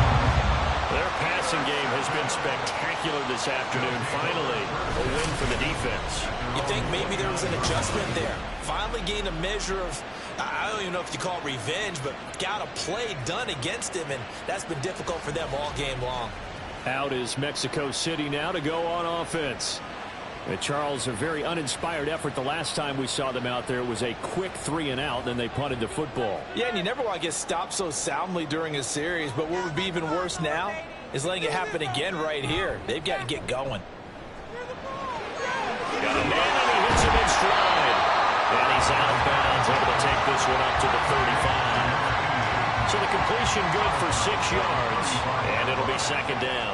Their passing game has been spectacular this afternoon. Finally, a win for the defense. You think maybe there was an adjustment there? Finally gained a measure of, I don't even know if you call it revenge, but got a play done against him, and that's been difficult for them all game long. Out is Mexico City now to go on offense. Charles, a very uninspired effort the last time we saw them out there. It was a quick 3 and out, then they punted the football. Yeah, and you never want to get stopped so soundly during a series, but what would be even worse now is letting it happen again right here. They've got to get going. Got a man on the is out of bounds, able to take this one up to the 35. So the completion good for 6 yards, and it'll be second down.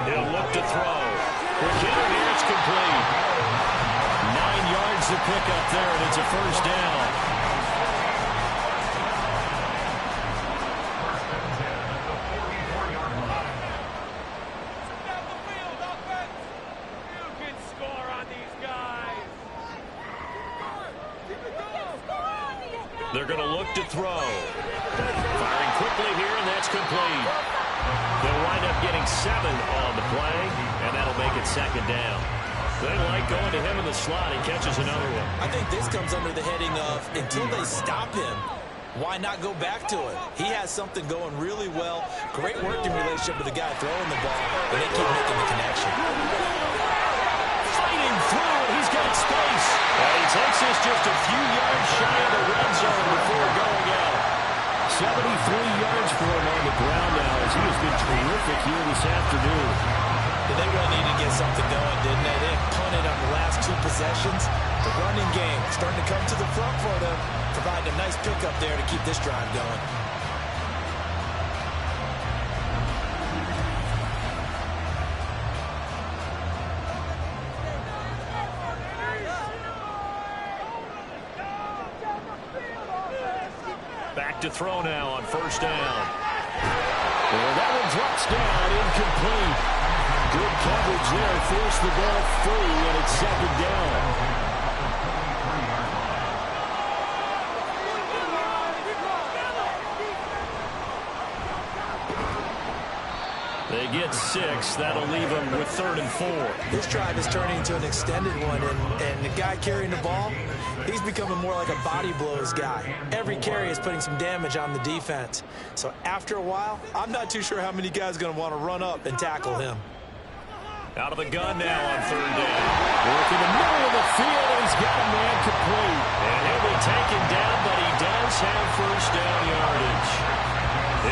He'll look to throw. Quick hitter here, it's complete. 9 yards to pick up there, and it's a first down. They're going to look to throw. Firing quickly here, and that's complete. They'll wind up getting 7 on the play, and that'll make it second down. They like going to him in the slot. He catches another one. I think this comes under the heading of, until they stop him, why not go back to it? He has something going really well. Great working relationship with the guy throwing the ball, and they keep making the connection. Fighting through, and he's got space. And he takes this just a few yards shy of the red zone before going out. 73 yards for him on the ground now, as he has been terrific here this afternoon. They really needed to get something going, didn't they? They punted on the last 2 possessions. The running game starting to come to the front for them, providing a nice pickup there to keep this drive going. Back to throw now on first down. Well, that one drops down, incomplete. Good coverage there, forced the ball free, and it's second down. They get 6. That'll leave them with 3rd and 4. This drive is turning into an extended one, and the guy carrying the ball, he's becoming more like a body blows guy. Every carry is putting some damage on the defense. So after a while, I'm not too sure how many guys are going to want to run up and tackle him. Out of the gun now on 3rd down. Working the middle of the field, and he's got a man complete. And he'll be taken down, but he does have first down yardage.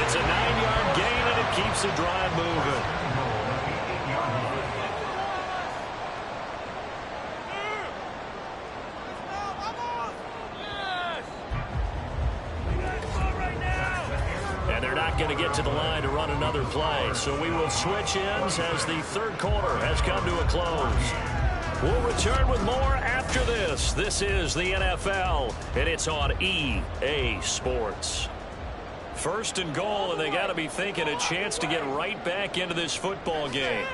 It's a 9-yard gain, and it keeps the drive moving. And they're not going to get to the line to run another play. So we will switch ends as the 3rd quarter has come to a close. We'll return with more after this. This is the NFL, and it's on EA Sports. 1st and goal, and they got to be thinking a chance to get right back into this football game.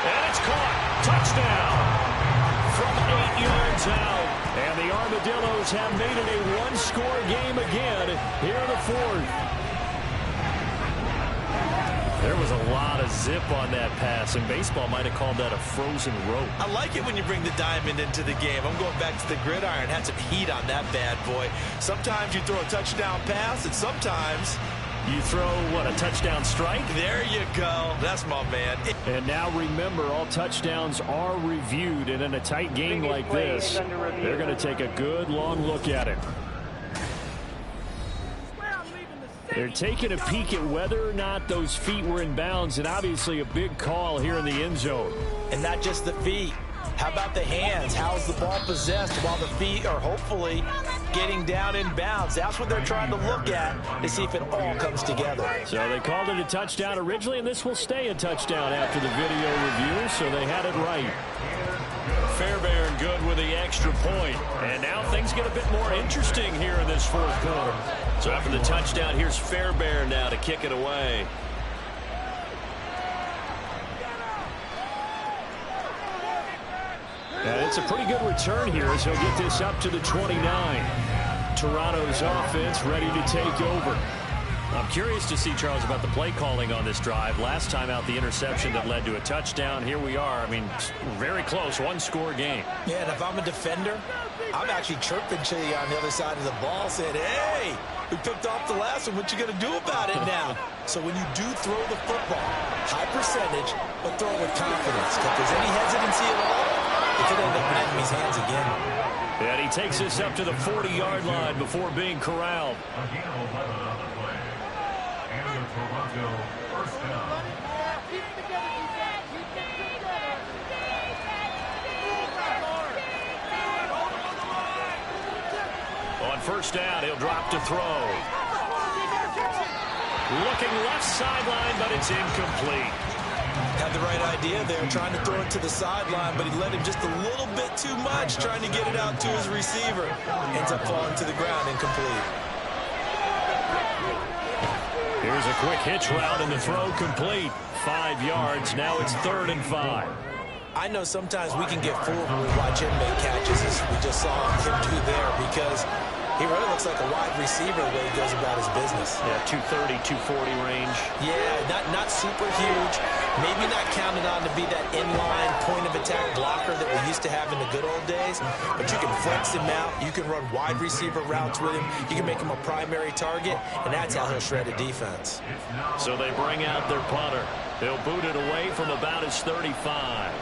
And it's caught. Touchdown from 8 yards out. And the Armadillos have made it a 1-score game again here in the 4th. There was a lot of zip on that pass, and baseball might have called that a frozen rope. I like it when you bring the diamond into the game. I'm going back to the gridiron. Had some heat on that bad boy. Sometimes you throw a touchdown pass, and sometimes you throw, what, a touchdown strike? There you go. That's my man. And now remember, all touchdowns are reviewed, and in a tight game like this, they're going to take a good long look at it. They're taking a peek at whether or not those feet were in bounds, and obviously a big call here in the end zone. And not just the feet. How about the hands? How's the ball possessed while the feet are hopefully getting down in bounds? That's what they're trying to look at to see if it all comes together. So they called it a touchdown originally, and this will stay a touchdown after the video review, so they had it right. Fairbairn good with the extra point. And now things get a bit more interesting here in this 4th quarter. So after the touchdown, here's Fairbairn now to kick it away. And it's a pretty good return here as he'll get this up to the 29. Toronto's offense ready to take over. I'm curious to see, Charles, about the play calling on this drive. Last time out, the interception that led to a touchdown. Here we are. I mean, very close, 1-score game. Yeah, and if I'm a defender, I'm actually chirping to you on the other side of the ball, saying, hey, we picked off the last one. What you going to do about it now? So when you do throw the football, high percentage, but throw it with confidence. If there's any hesitancy at all, it could end up in enemy's hands again. And he takes this up to the 40-yard line before being corralled. first down. He'll drop to throw. Looking left sideline, but it's incomplete. Had the right idea there, trying to throw it to the sideline, but he let him just a little bit too much, trying to get it out to his receiver. Ends up falling to the ground, incomplete. Here's a quick hitch route, and the throw complete. 5 yards. Now it's 3rd and 5. I know sometimes we can get fooled when we watch him make catches, as we just saw him do there, because he really looks like a wide receiver the way he goes about his business. Yeah, 230, 240 range. Yeah, not super huge. Maybe not counted on to be that inline point-of-attack blocker that we used to have in the good old days. But you can flex him out. You can run wide receiver routes with him. You can make him a primary target, and that's how he'll shred a defense. So they bring out their punter. They'll boot it away from about his 35.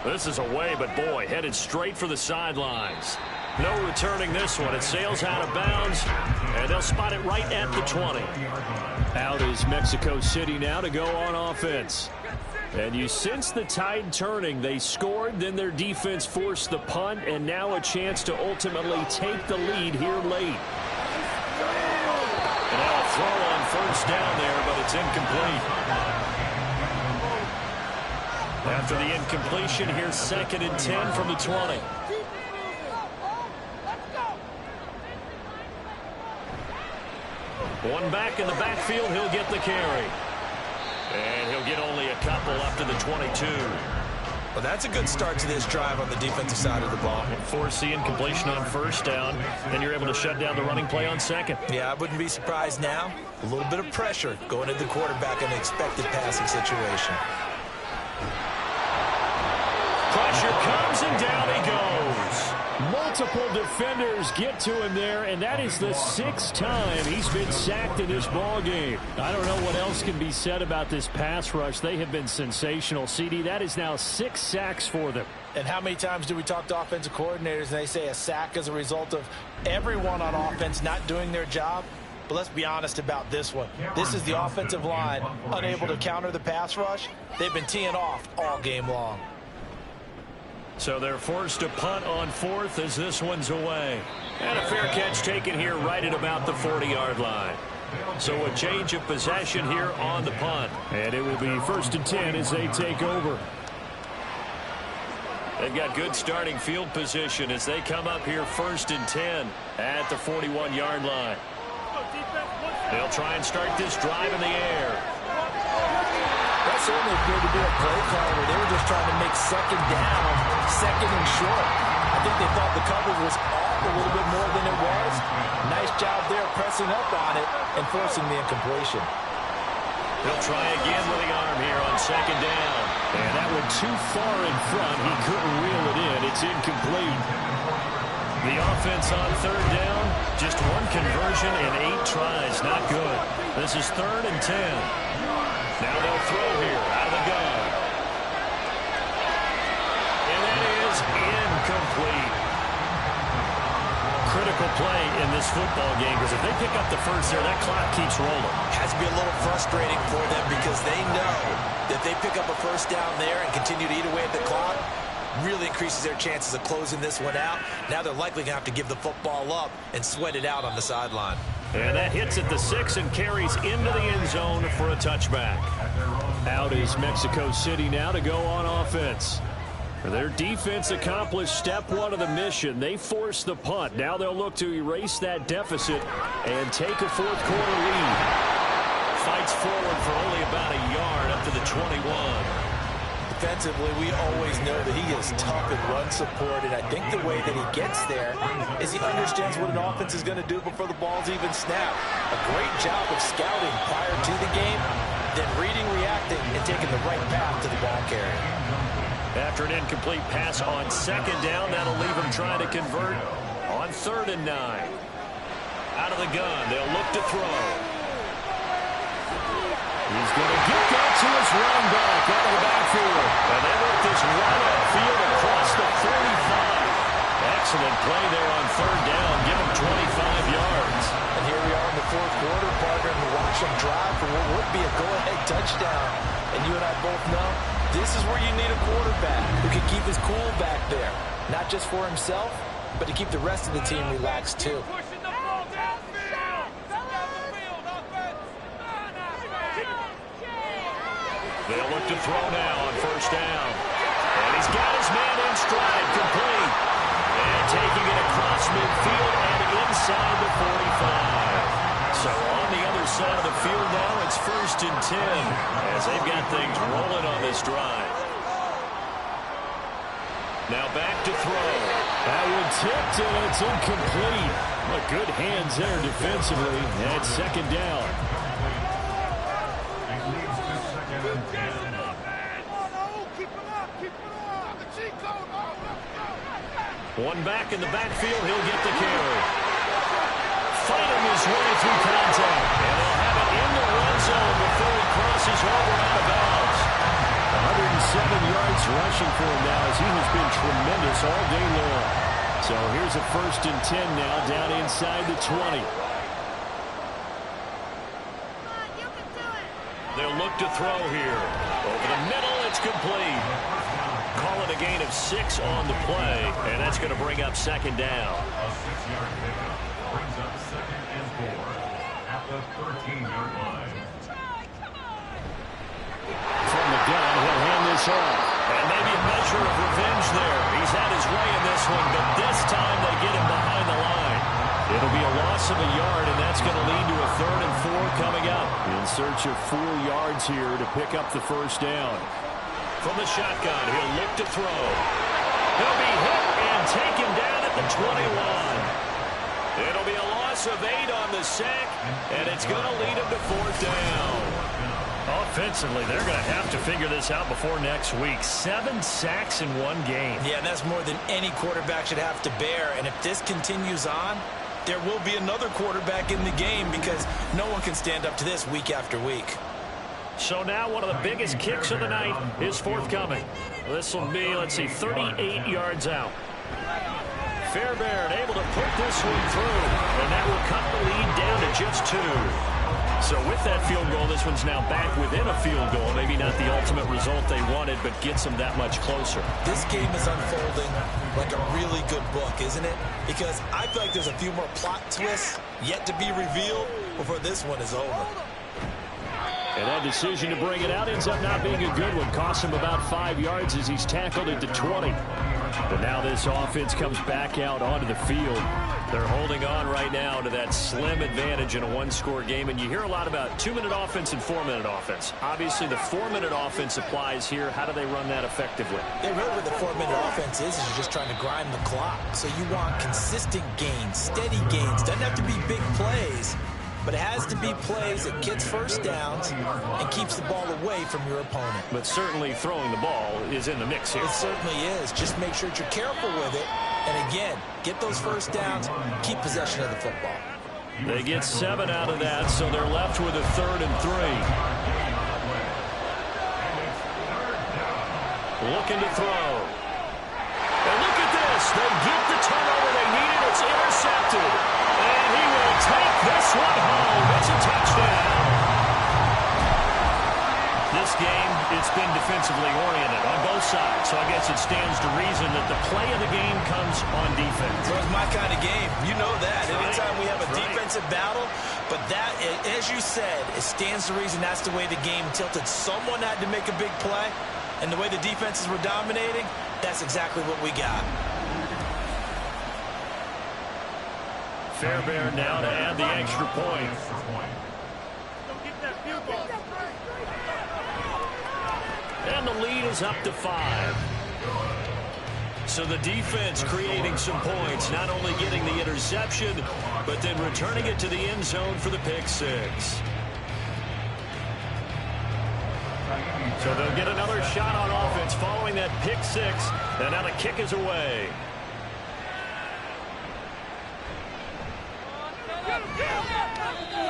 This is away, but boy, headed straight for the sidelines. No returning this one. It sails out of bounds, and they'll spot it right at the 20. Out is Mexico City now to go on offense. And you sense the tide turning. They scored, then their defense forced the punt, and now a chance to ultimately take the lead here late. And now a throw on first down there, but it's incomplete. After the incompletion, here's 2nd and 10 from the 20. One back in the backfield, he'll get the carry. And he'll get only a couple up to the 22. Well, that's a good start to this drive on the defensive side of the ball. Force the incompletion on first down, then you're able to shut down the running play on 2nd. Yeah, I wouldn't be surprised now. A little bit of pressure going to the quarterback in an expected passing situation. Pressure comes, and down he goes. Multiple defenders get to him there, and that is the 6th time he's been sacked in this ball game. I don't know what else can be said about this pass rush. They have been sensational. CD, that is now 6 sacks for them. And how many times do we talk to offensive coordinators and they say a sack is a result of everyone on offense not doing their job? But let's be honest about this one. This is the offensive line unable to counter the pass rush. They've been teeing off all game long. So they're forced to punt on 4th as this one's away. And a fair catch taken here right at about the 40-yard line. So a change of possession here on the punt. And it will be 1st and 10 as they take over. They've got good starting field position as they come up here 1st and 10 at the 41-yard line. They'll try and start this drive in the air. That certainly appeared to be a play call where they were just trying to make 2nd down, 2nd and short. I think they thought the coverage was off a little bit more than it was. Nice job there pressing up on it and forcing the incompletion. They'll try again with the arm here on 2nd down. And that one too far in front. He couldn't reel it in. It's incomplete. The offense on 3rd down, just 1 conversion and 8 tries. Not good. This is 3rd and 10. Now they'll throw here out of the gun. And that is incomplete. Critical play in this football game, because if they pick up the first there, that clock keeps rolling. Has to be a little frustrating for them because they know that they pick up a first down there and continue to eat away at the clock, really increases their chances of closing this one out. Now they're likely going to have to give the football up and sweat it out on the sideline. And that hits at the 6 and carries into the end zone for a touchback. Out is Mexico City now to go on offense. Their defense accomplished step 1 of the mission. They forced the punt. Now they'll look to erase that deficit and take a 4th quarter lead. Fights forward for only about a yard up to the 21. Defensively, we always know that he is tough in run support, and I think the way that he gets there is he understands what an offense is going to do before the ball's even snapped. A great job of scouting prior to the game, then reading, reacting, and taking the right path to the ball carrier. After an incomplete pass on 2nd down, that'll leave him trying to convert on 3rd and 9. Out of the gun, they'll look to throw. He's going to get that to his running back out of the backfield. And they work this right upfield across the 45. Excellent play there on 3rd down. Give him 25 yards. And here we are in the 4th quarter, partner, and watch him drive for what would be a go-ahead touchdown. And you and I both know this is where you need a quarterback who can keep his cool back there. Not just for himself, but to keep the rest of the team relaxed too. They'll look to throw now on first down. And he's got his man in stride, complete. And taking it across midfield and inside the 45. So on the other side of the field now, it's 1st and 10 as they've got things rolling on this drive. Now back to throw. That one tipped and it's incomplete. But good hands there defensively. And 2nd down. One back in the backfield, he'll get the carry. Fighting his way through contact. And they'll have it in the red zone before he crosses over out of bounds. 107 yards rushing for him now as he has been tremendous all day long. So here's a 1st and 10 now down inside the 20. They'll look to throw here. Over the middle, it's complete. Call it a gain of 6 on the play, and that's going to bring up 2nd down. A 6-yard pickup brings up 2nd and 4 at the 13-yard line. From the gun, he'll hand this off. And maybe a measure of revenge there. He's had his way in this one, but this time they get him behind the line. It'll be a loss of a yard, and that's going to lead to a 3rd and 4 coming up. In search of 4 yards here to pick up the 1st down. From the shotgun, he'll look to throw. He'll be hit and taken down at the 21. It'll be a loss of 8 on the sack, and it's going to lead him to 4th down. Offensively, they're going to have to figure this out before next week. 7 sacks in one game. Yeah, and that's more than any quarterback should have to bear. And if this continues on, there will be another quarterback in the game because no one can stand up to this week after week. So now one of the biggest kicks of the night is forthcoming. This will be, let's see, 38 yards out. Fairbairn able to put this one through, and that will cut the lead down to just 2. So with that field goal, this one's now back within a field goal. Maybe not the ultimate result they wanted, but gets them that much closer. This game is unfolding like a really good book, isn't it? Because I feel like there's a few more plot twists yet to be revealed before this one is over. And that decision to bring it out ends up not being a good one. Costs him about 5 yards as he's tackled at the 20. But now this offense comes back out onto the field. They're holding on right now to that slim advantage in a one-score game. And you hear a lot about 2-minute offense and 4-minute offense. Obviously, the 4-minute offense applies here. How do they run that effectively? Yeah, really what the 4-minute offense is you're just trying to grind the clock. So you want consistent gains, steady gains. Doesn't have to be big plays, but it has to be plays that gets first downs and keeps the ball away from your opponent. But certainly throwing the ball is in the mix here. It certainly is. Just make sure that you're careful with it. And again, get those first downs, keep possession of the football. They get 7 out of that, so they're left with a 3rd and 3. Looking to throw. And look at this. They get the turnover they needed. It's intercepted. And he will take this one home. It's a touchdown. This game, it's been defensively oriented on both sides. So I guess it stands to reason that the play of the game comes on defense. So it's my kind of game. You know that. Anytime we have a defensive battle, but that, as you said, it stands to reason that's the way the game tilted. Someone had to make a big play, and the way the defenses were dominating, that's exactly what we got. Fairbairn now to add the extra point. And the lead is up to 5. So the defense creating some points, not only getting the interception, but then returning it to the end zone for the pick 6. So they'll get another shot on offense following that pick 6, and now the kick is away.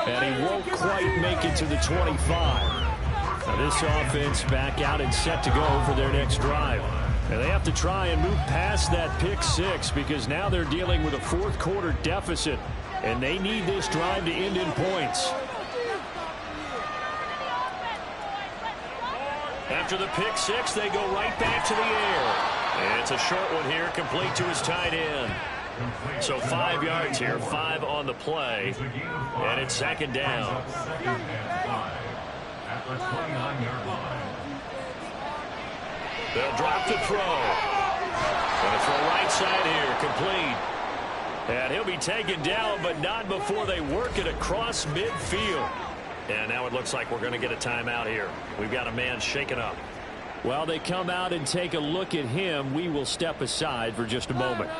And he won't quite make it to the 25. Now this offense back out and set to go for their next drive. And they have to try and move past that pick 6 because now they're dealing with a 4th quarter deficit. And they need this drive to end in points. After the pick 6, they go right back to the air. And it's a short one here, complete to his tight end. So 5 yards here, 5 on the play, and it's second down. Second and 5 at the 29-yard line. They'll drop the throw. Going to throw right side here, complete. And he'll be taken down, but not before they work it across midfield. And now it looks like we're going to get a timeout here. We've got a man shaken up. While they come out and take a look at him, we will step aside for just a moment.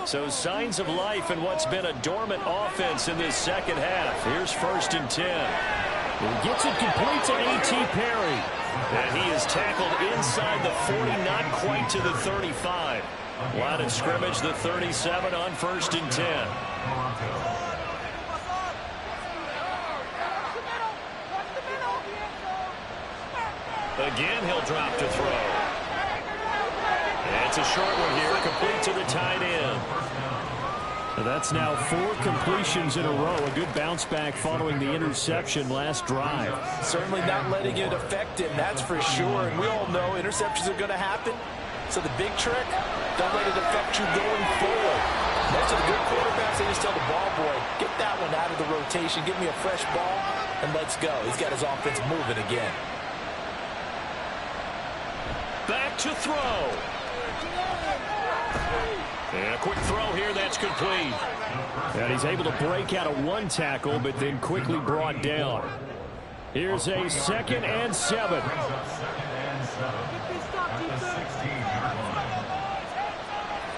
So signs of life in what's been a dormant offense in this second half. Here's 1st and 10. He gets it complete to A.T. Perry. And he is tackled inside the 40, not quite to the 35. Line of scrimmage, the 37 on 1st and 10. Again, he'll drop to throw. And it's a short one here, complete to the tight end. That's now 4 completions in a row. A good bounce back following the interception last drive. Certainly not letting it affect him, that's for sure. And we all know interceptions are going to happen. So the big trick, don't let it affect you going forward. Most of the good quarterbacks, they just tell the ball boy, get that one out of the rotation, give me a fresh ball, and let's go. He's got his offense moving again. Back to throw. And a quick throw here, that's complete. And he's able to break out of 1 tackle, but then quickly brought down. Here's a 2nd and 7.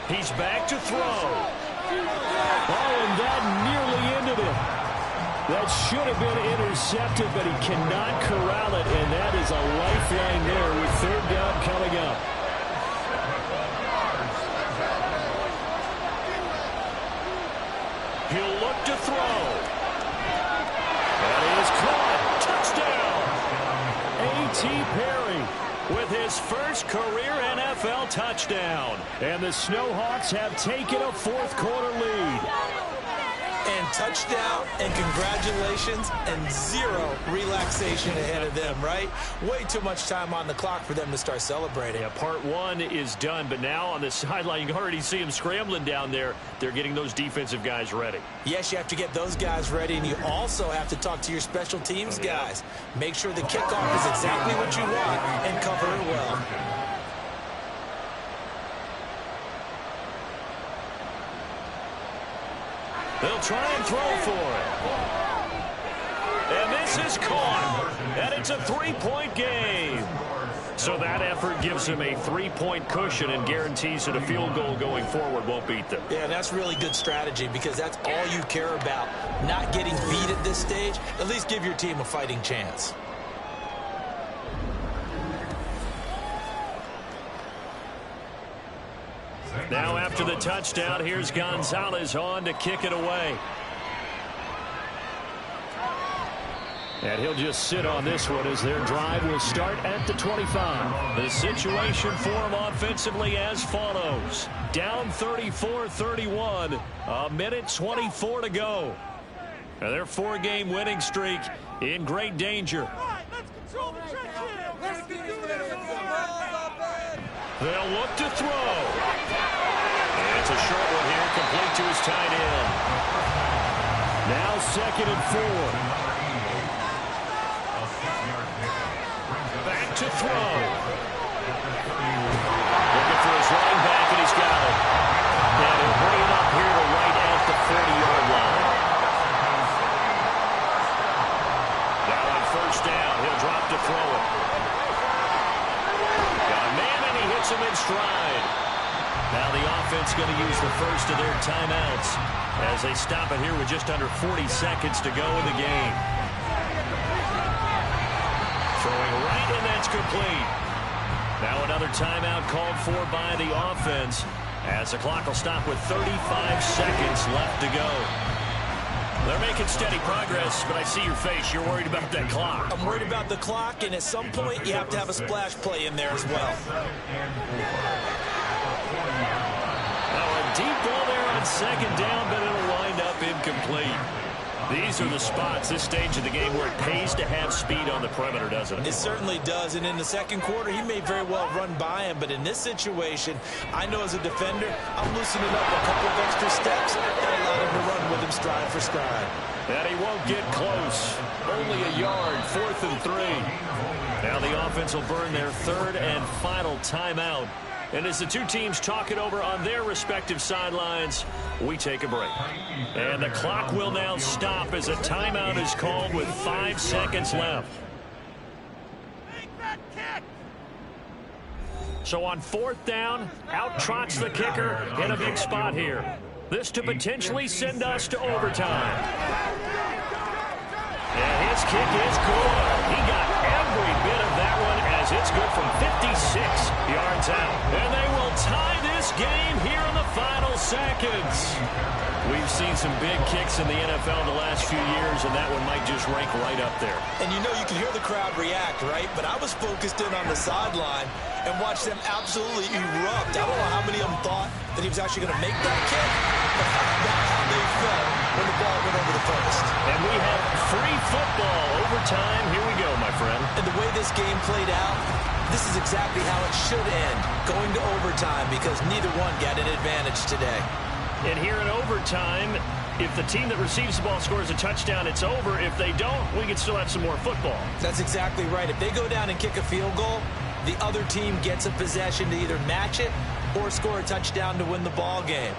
He's back to throw. Oh, and that nearly ended it. That should have been intercepted, but he cannot corral it, and that is a lifeline there with 3rd down coming up. He'll look to throw. That is caught. Touchdown. A.T. Perry with his first career NFL touchdown. And the Snowhawks have taken a 4th quarter lead. And touchdown, and congratulations, and 0 relaxation ahead of them, right? Way too much time on the clock for them to start celebrating. Yeah, part 1 is done, but now on the sideline, you can already see them scrambling down there. They're getting those defensive guys ready. Yes, you have to get those guys ready, and you also have to talk to your special teams guys. Make sure the kickoff is exactly what you want and cover it well. They'll try and throw for it. And this is caught. And it's a 3-point game. So that effort gives him a 3-point cushion and guarantees that a field goal going forward won't beat them. Yeah, that's really good strategy because that's all you care about. Not getting beat at this stage. At least give your team a fighting chance. Now after the touchdown, here's Gonzalez on to kick it away. And he'll just sit on this one as their drive will start at the 25. The situation for them offensively as follows. Down 34-31, a minute 24 to go. And their 4-game winning streak in great danger. They'll look to throw. It's a short one here, complete to his tight end. Now 2nd and 4. Back to throw. Looking for his running back, and he's got it. And he'll bring it up here to right at the 40-yard line. Now on 1st down, he'll drop to throw it. Got a man, and he hits him in stride. Now the offense going to use the first of their timeouts as they stop it here with just under 40 seconds to go in the game. Throwing right, and that's complete. Now another timeout called for by the offense as the clock will stop with 35 seconds left to go. They're making steady progress, but I see your face. You're worried about that clock. I'm worried about the clock, and at some point you have to have a splash play in there as well. Now a deep ball there on 2nd down, but it'll wind up incomplete. These are the spots, this stage of the game, where it pays to have speed on the perimeter, doesn't it? It certainly does, and in the second quarter, he may very well run by him, but in this situation, I know as a defender, I'm loosening up a couple of extra steps that allow him to run with him stride for stride. And he won't get close. Only a yard, 4th and 3. Now the offense will burn their third and final timeout. And as the two teams talk it over on their respective sidelines, we take a break. And the clock will now stop as a timeout is called with 5 seconds left. So on 4th down, out trots the kicker in a big spot here. This to potentially send us to overtime. And his kick is good. He got every bit of that one as it's good from 56 yards out. And they will tie this game here in the final seconds. We've seen some big kicks in the NFL the last few years, and that one might just rank right up there. And you know, you can hear the crowd react, right? But I was focused in on the sideline and watched them absolutely erupt. I don't know how many of them thought that he was actually going to make that kick, but how about how they felt when the ball went over the post. And we have free football overtime. Here we go, my friend. And the way this game played out, this is exactly how it should end, going to overtime, because neither one got an advantage today. And here in overtime, if the team that receives the ball scores a touchdown, it's over. If they don't, we can still have some more football. That's exactly right. If they go down and kick a field goal, the other team gets a possession to either match it or score a touchdown to win the ball game.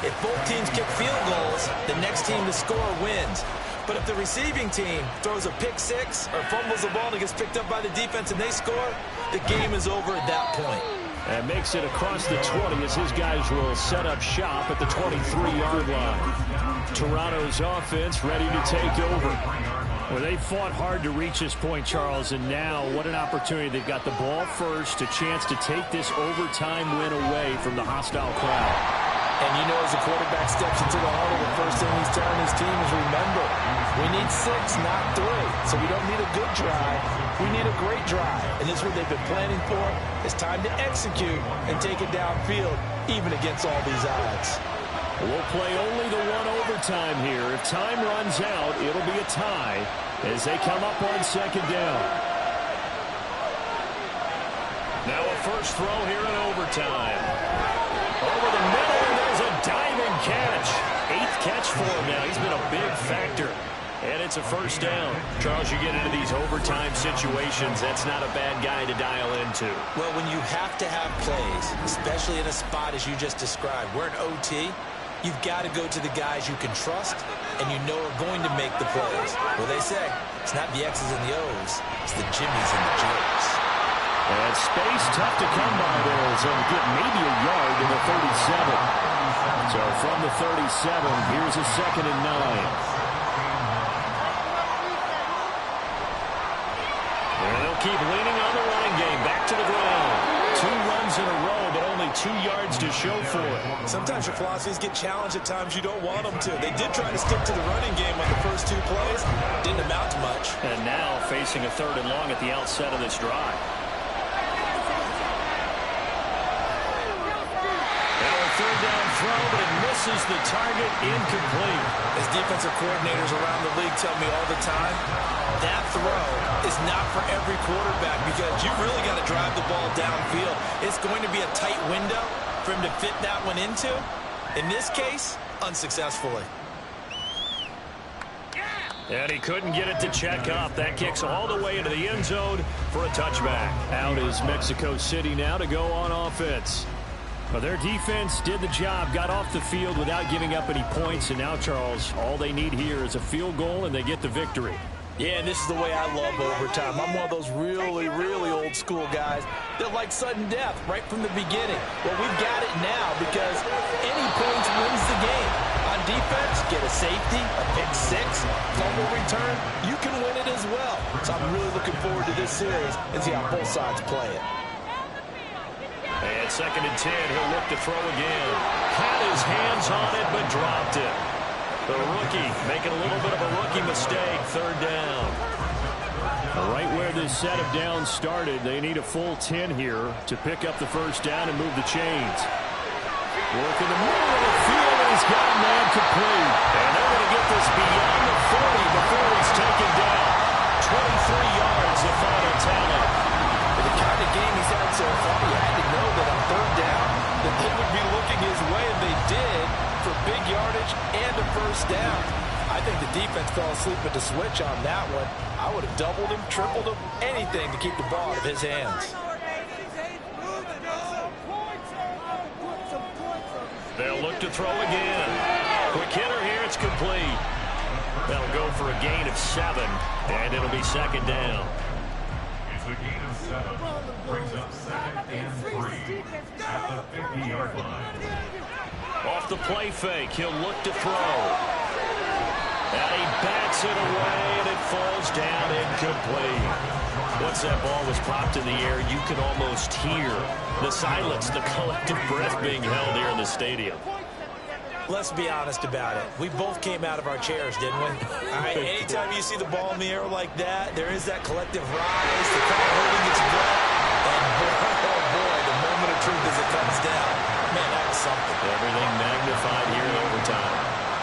If both teams kick field goals, the next team to score wins. But if the receiving team throws a pick six or fumbles the ball and it gets picked up by the defense and they score, the game is over at that point. And makes it across the 20 as his guys will set up shop at the 23-yard line. Toronto's offense ready to take over. Well, they fought hard to reach this point, Charles, and now what an opportunity. They've got the ball first, a chance to take this overtime win away from the hostile crowd. And you know, as the quarterback steps into the huddle, the first thing he's telling his team is, remember, we need 6, not 3. So we don't need a good drive. We need a great drive. And this is what they've been planning for. It's time to execute and take it downfield, even against all these odds. We'll play only the one overtime here. If time runs out, it'll be a tie as they come up on 2nd down. Now a first throw here in overtime. Over the middle, and there's a diving catch. 8th catch for him now. He's been a big factor. And it's a first down. Charles, you get into these overtime situations, that's not a bad guy to dial into. Well, when you have to have plays, especially in a spot as you just described, we're in OT, you've got to go to the guys you can trust and you know are going to make the plays. Well, they say it's not the X's and the O's, it's the Jimmies and the Joes. And space tough to come by there, so get maybe a yard to the 37. So from the 37, here's a 2nd and 9. And they'll keep leaning on the running game. Back to the ground. 2 runs in a row, but only 2 yards to show for it. Sometimes your philosophies get challenged at times you don't want them to. They did try to stick to the running game on the first 2 plays. Didn't amount to much. And now facing a 3rd and long at the outset of this drive. Now a 3rd down throw, but it misses the target, incomplete. As defensive coordinators around the league tell me all the time, that throw is not for every quarterback because you really got to drive the ball downfield. It's going to be a tight window for him to fit that one into. In this case, unsuccessfully. And he couldn't get it to check up. That kicks all the way into the end zone for a touchback. Out is Mexico City now to go on offense. Well, their defense did the job, got off the field without giving up any points. And now, Charles, all they need here is a field goal, and they get the victory. Yeah, and this is the way I love overtime. I'm one of those really, really old school guys that like sudden death right from the beginning. Well, we've got it now because any points wins the game. On defense, get a safety, a pick six, fumble return, you can win it as well. So I'm really looking forward to this series and see how both sides play it. And 2nd and 10, he'll look to throw again. Had his hands on it, but dropped it. The rookie making a little bit of a rookie mistake, 3rd down. Right where this set of downs started, they need a full 10 here to pick up the first down and move the chains. Work in the middle of the field, he's got a man complete. And they're going to get this beyond the 40 before he's taken down. 23 yards, the final tally. For the kind of game he's had so far, you had to know that on third down, that they would be looking his way, and they did, for big yardage and a first down. I think the defense fell asleep at the switch on that one. I would have doubled him, tripled him, anything to keep the ball out of his hands. They'll look to throw again. Quick hitter here, it's complete. That'll go for a gain of 7, and it'll be second down. It's a gain of 7. Brings up 2nd and 3 at the 50-yard line. Off the play fake, he'll look to throw. And he bats it away, and it falls down incomplete. Once that ball was popped in the air, you could almost hear the silence, the collective breath being held here in the stadium. Let's be honest about it. We both came out of our chairs, didn't we? All right, anytime you see the ball in the air like that, there is that collective rise, the crowd holding its breath, and oh boy, the moment of truth as it comes down. Man, that was something. Everything magnified here in overtime.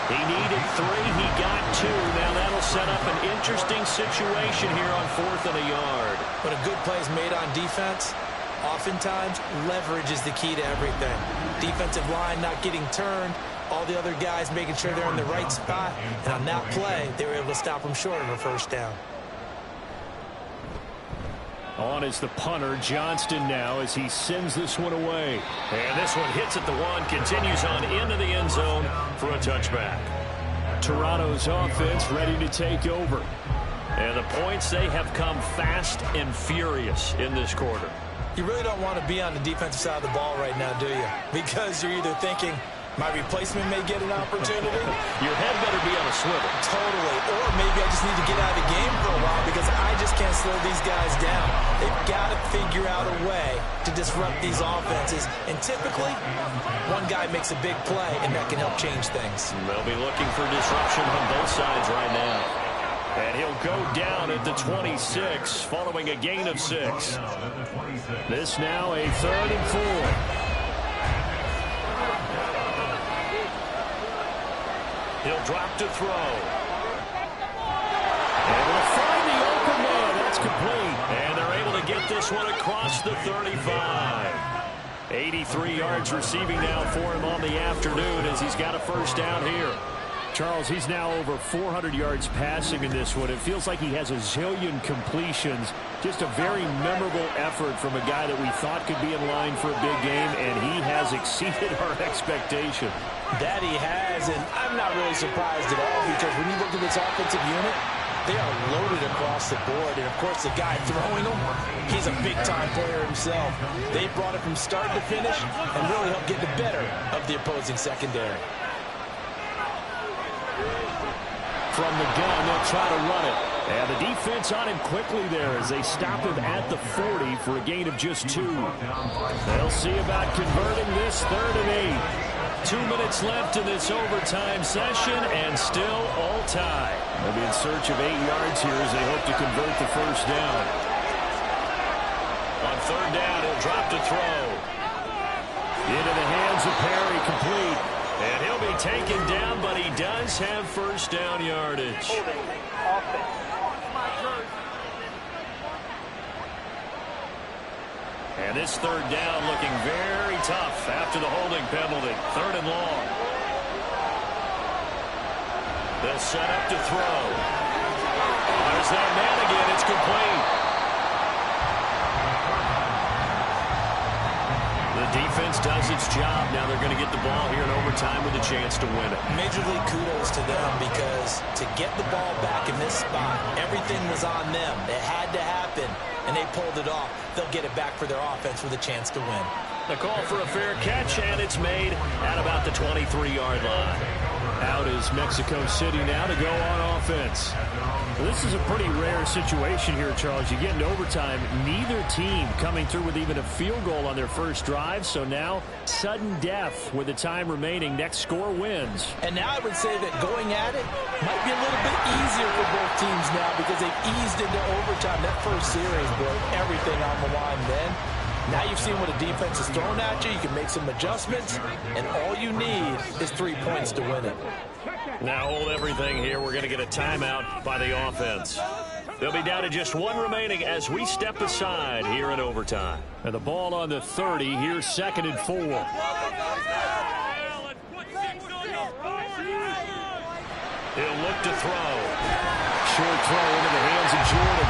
He needed 3, he got 2. Now that'll set up an interesting situation here on 4th and a yard. But a good play is made on defense. Oftentimes, leverage is the key to everything. Defensive line not getting turned, all the other guys making sure they're in the right spot. And on that play, they were able to stop them short of a first down. On is the punter, Johnston now, as he sends this one away. And this one hits at the 1, continues on into the end zone for a touchback. Toronto's offense ready to take over. And the points, they have come fast and furious in this quarter. You really don't want to be on the defensive side of the ball right now, do you? Because you're either thinking, my replacement may get an opportunity. Your head better be on a swivel. Totally. Or maybe I just need to get out of the game for a while because I just can't slow these guys down. They've got to figure out a way to disrupt these offenses. And typically, one guy makes a big play, and that can help change things. They'll be looking for disruption on both sides right now. And he'll go down at the 26, following a gain of 6. This now a 3rd and 4. He'll drop to throw. And will find the open man. That's complete. And they're able to get this one across the 35. 83 yards receiving now for him on the afternoon as he's got a first down here. Charles, he's now over 400 yards passing in this one. It feels like he has a zillion completions. Just a very memorable effort from a guy that we thought could be in line for a big game, and he has exceeded our expectation. That he has, and I'm not really surprised at all because when you look at this offensive unit, they are loaded across the board. And, of course, the guy throwing them, he's a big-time player himself. They brought it from start to finish and really helped get the better of the opposing secondary. From the gun, they'll try to run it. And the defense on him quickly there as they stop him at the 40 for a gain of just 2. They'll see about converting this 3rd and 8. 2 minutes left in this overtime session, and still all tied. They'll be in search of 8 yards here as they hope to convert the first down. On 3rd down, he'll drop to throw. Into the hands of Perry, complete. And he'll be taken down, but he does have first down yardage. And this 3rd down looking very tough after the holding penalty. 3rd and long. They'll set up to throw. There's that man again. It's complete. The defense does its job. Now they're going to get the ball here in overtime with a chance to win it. Major league kudos to them because to get the ball back in this spot, everything was on them. It had to happen, and they pulled it off. They'll get it back for their offense with a chance to win. The call for a fair catch, and it's made at about the 23-yard line. Out is Mexico City now to go on offense. Well, this is a pretty rare situation here, Charles. You get into overtime, neither team coming through with even a field goal on their first drive, so now sudden death with the time remaining. Next score wins. And now I would say that going at it might be a little bit easier for both teams now because they've eased into overtime. That first series broke everything on the line then. Now you've seen what a defense is throwing at you. You can make some adjustments, and all you need is 3 points to win it. Now hold everything here. We're going to get a timeout by the offense. They'll be down to just one remaining as we step aside here in overtime. And the ball on the 30. Here's 2nd and 4. He'll look to throw. Short throw into the hands of Jordan.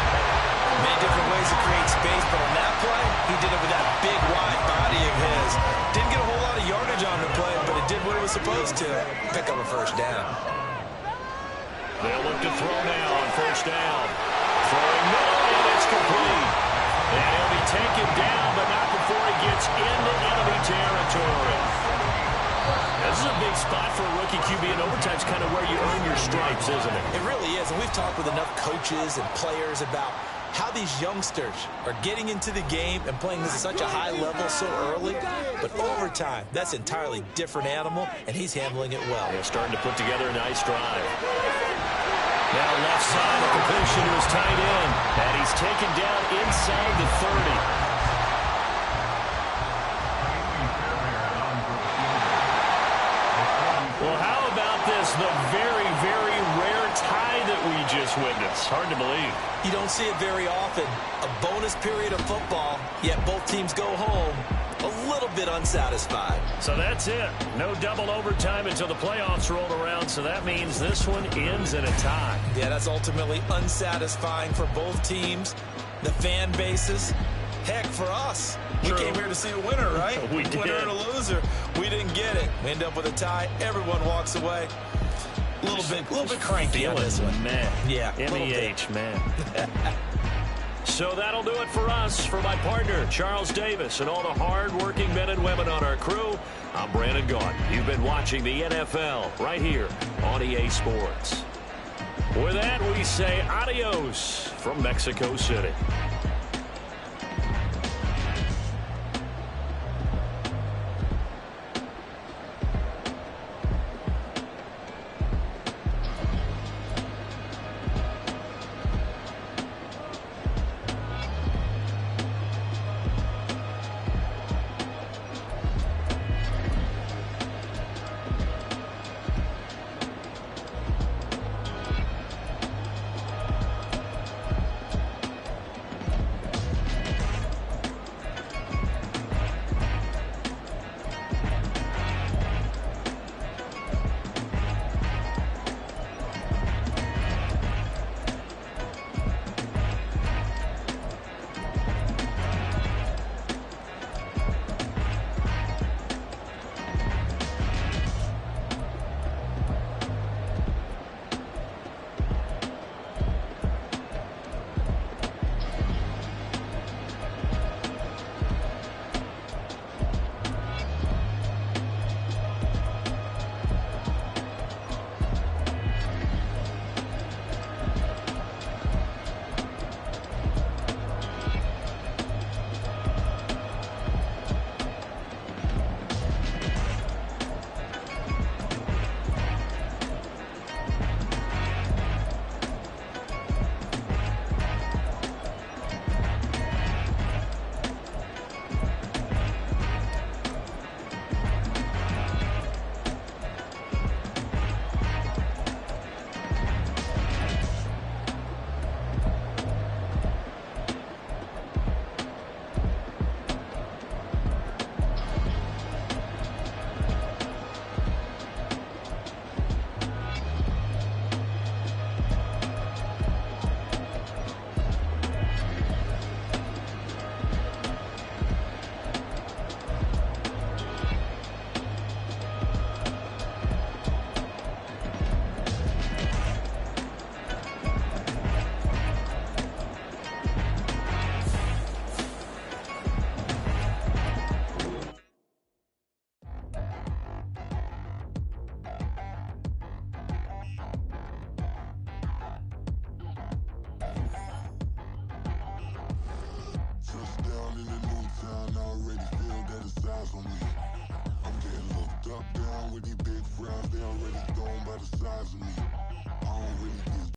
Many different ways to create space, but on that play, he did it with that big, wide body of his. Didn't get a whole lot of yardage on the play, but it did what it was supposed to. Pick up a first down. They'll look to throw now on 1st down. Throwing no, and it's complete. And he'll be taken down, but not before he gets into enemy territory. This is a big spot for a rookie QB, and overtime's kind of where you earn your stripes, isn't it? It really is, and we've talked with enough coaches and players about how these youngsters are getting into the game and playing this at such a high level so early. But overtime, that's an entirely different animal, and he's handling it well. They're starting to put together a nice drive. Now left side, the completion to his tight end, and he's taken down inside the 30. Well, how about this? The very, very rare tie that we just witnessed. Hard to believe. You don't see it very often. A bonus period of football, yet both teams go home a little bit unsatisfied. So that's it. No double overtime until the playoffs roll around, so that means this one ends in a tie. Yeah, that's ultimately unsatisfying for both teams, the fan bases. Heck, for us, we came here to see a winner, right? We did. Winner and a loser. We didn't get it. We end up with a tie. Everyone walks away. A little bit cranky on this one. Man. Yeah. MEH, man. So that'll do it for us. For my partner, Charles Davis, and all the hard-working men and women on our crew, I'm Brandon Gaudin. You've been watching the NFL right here on EA Sports. With that, we say adios from Mexico City.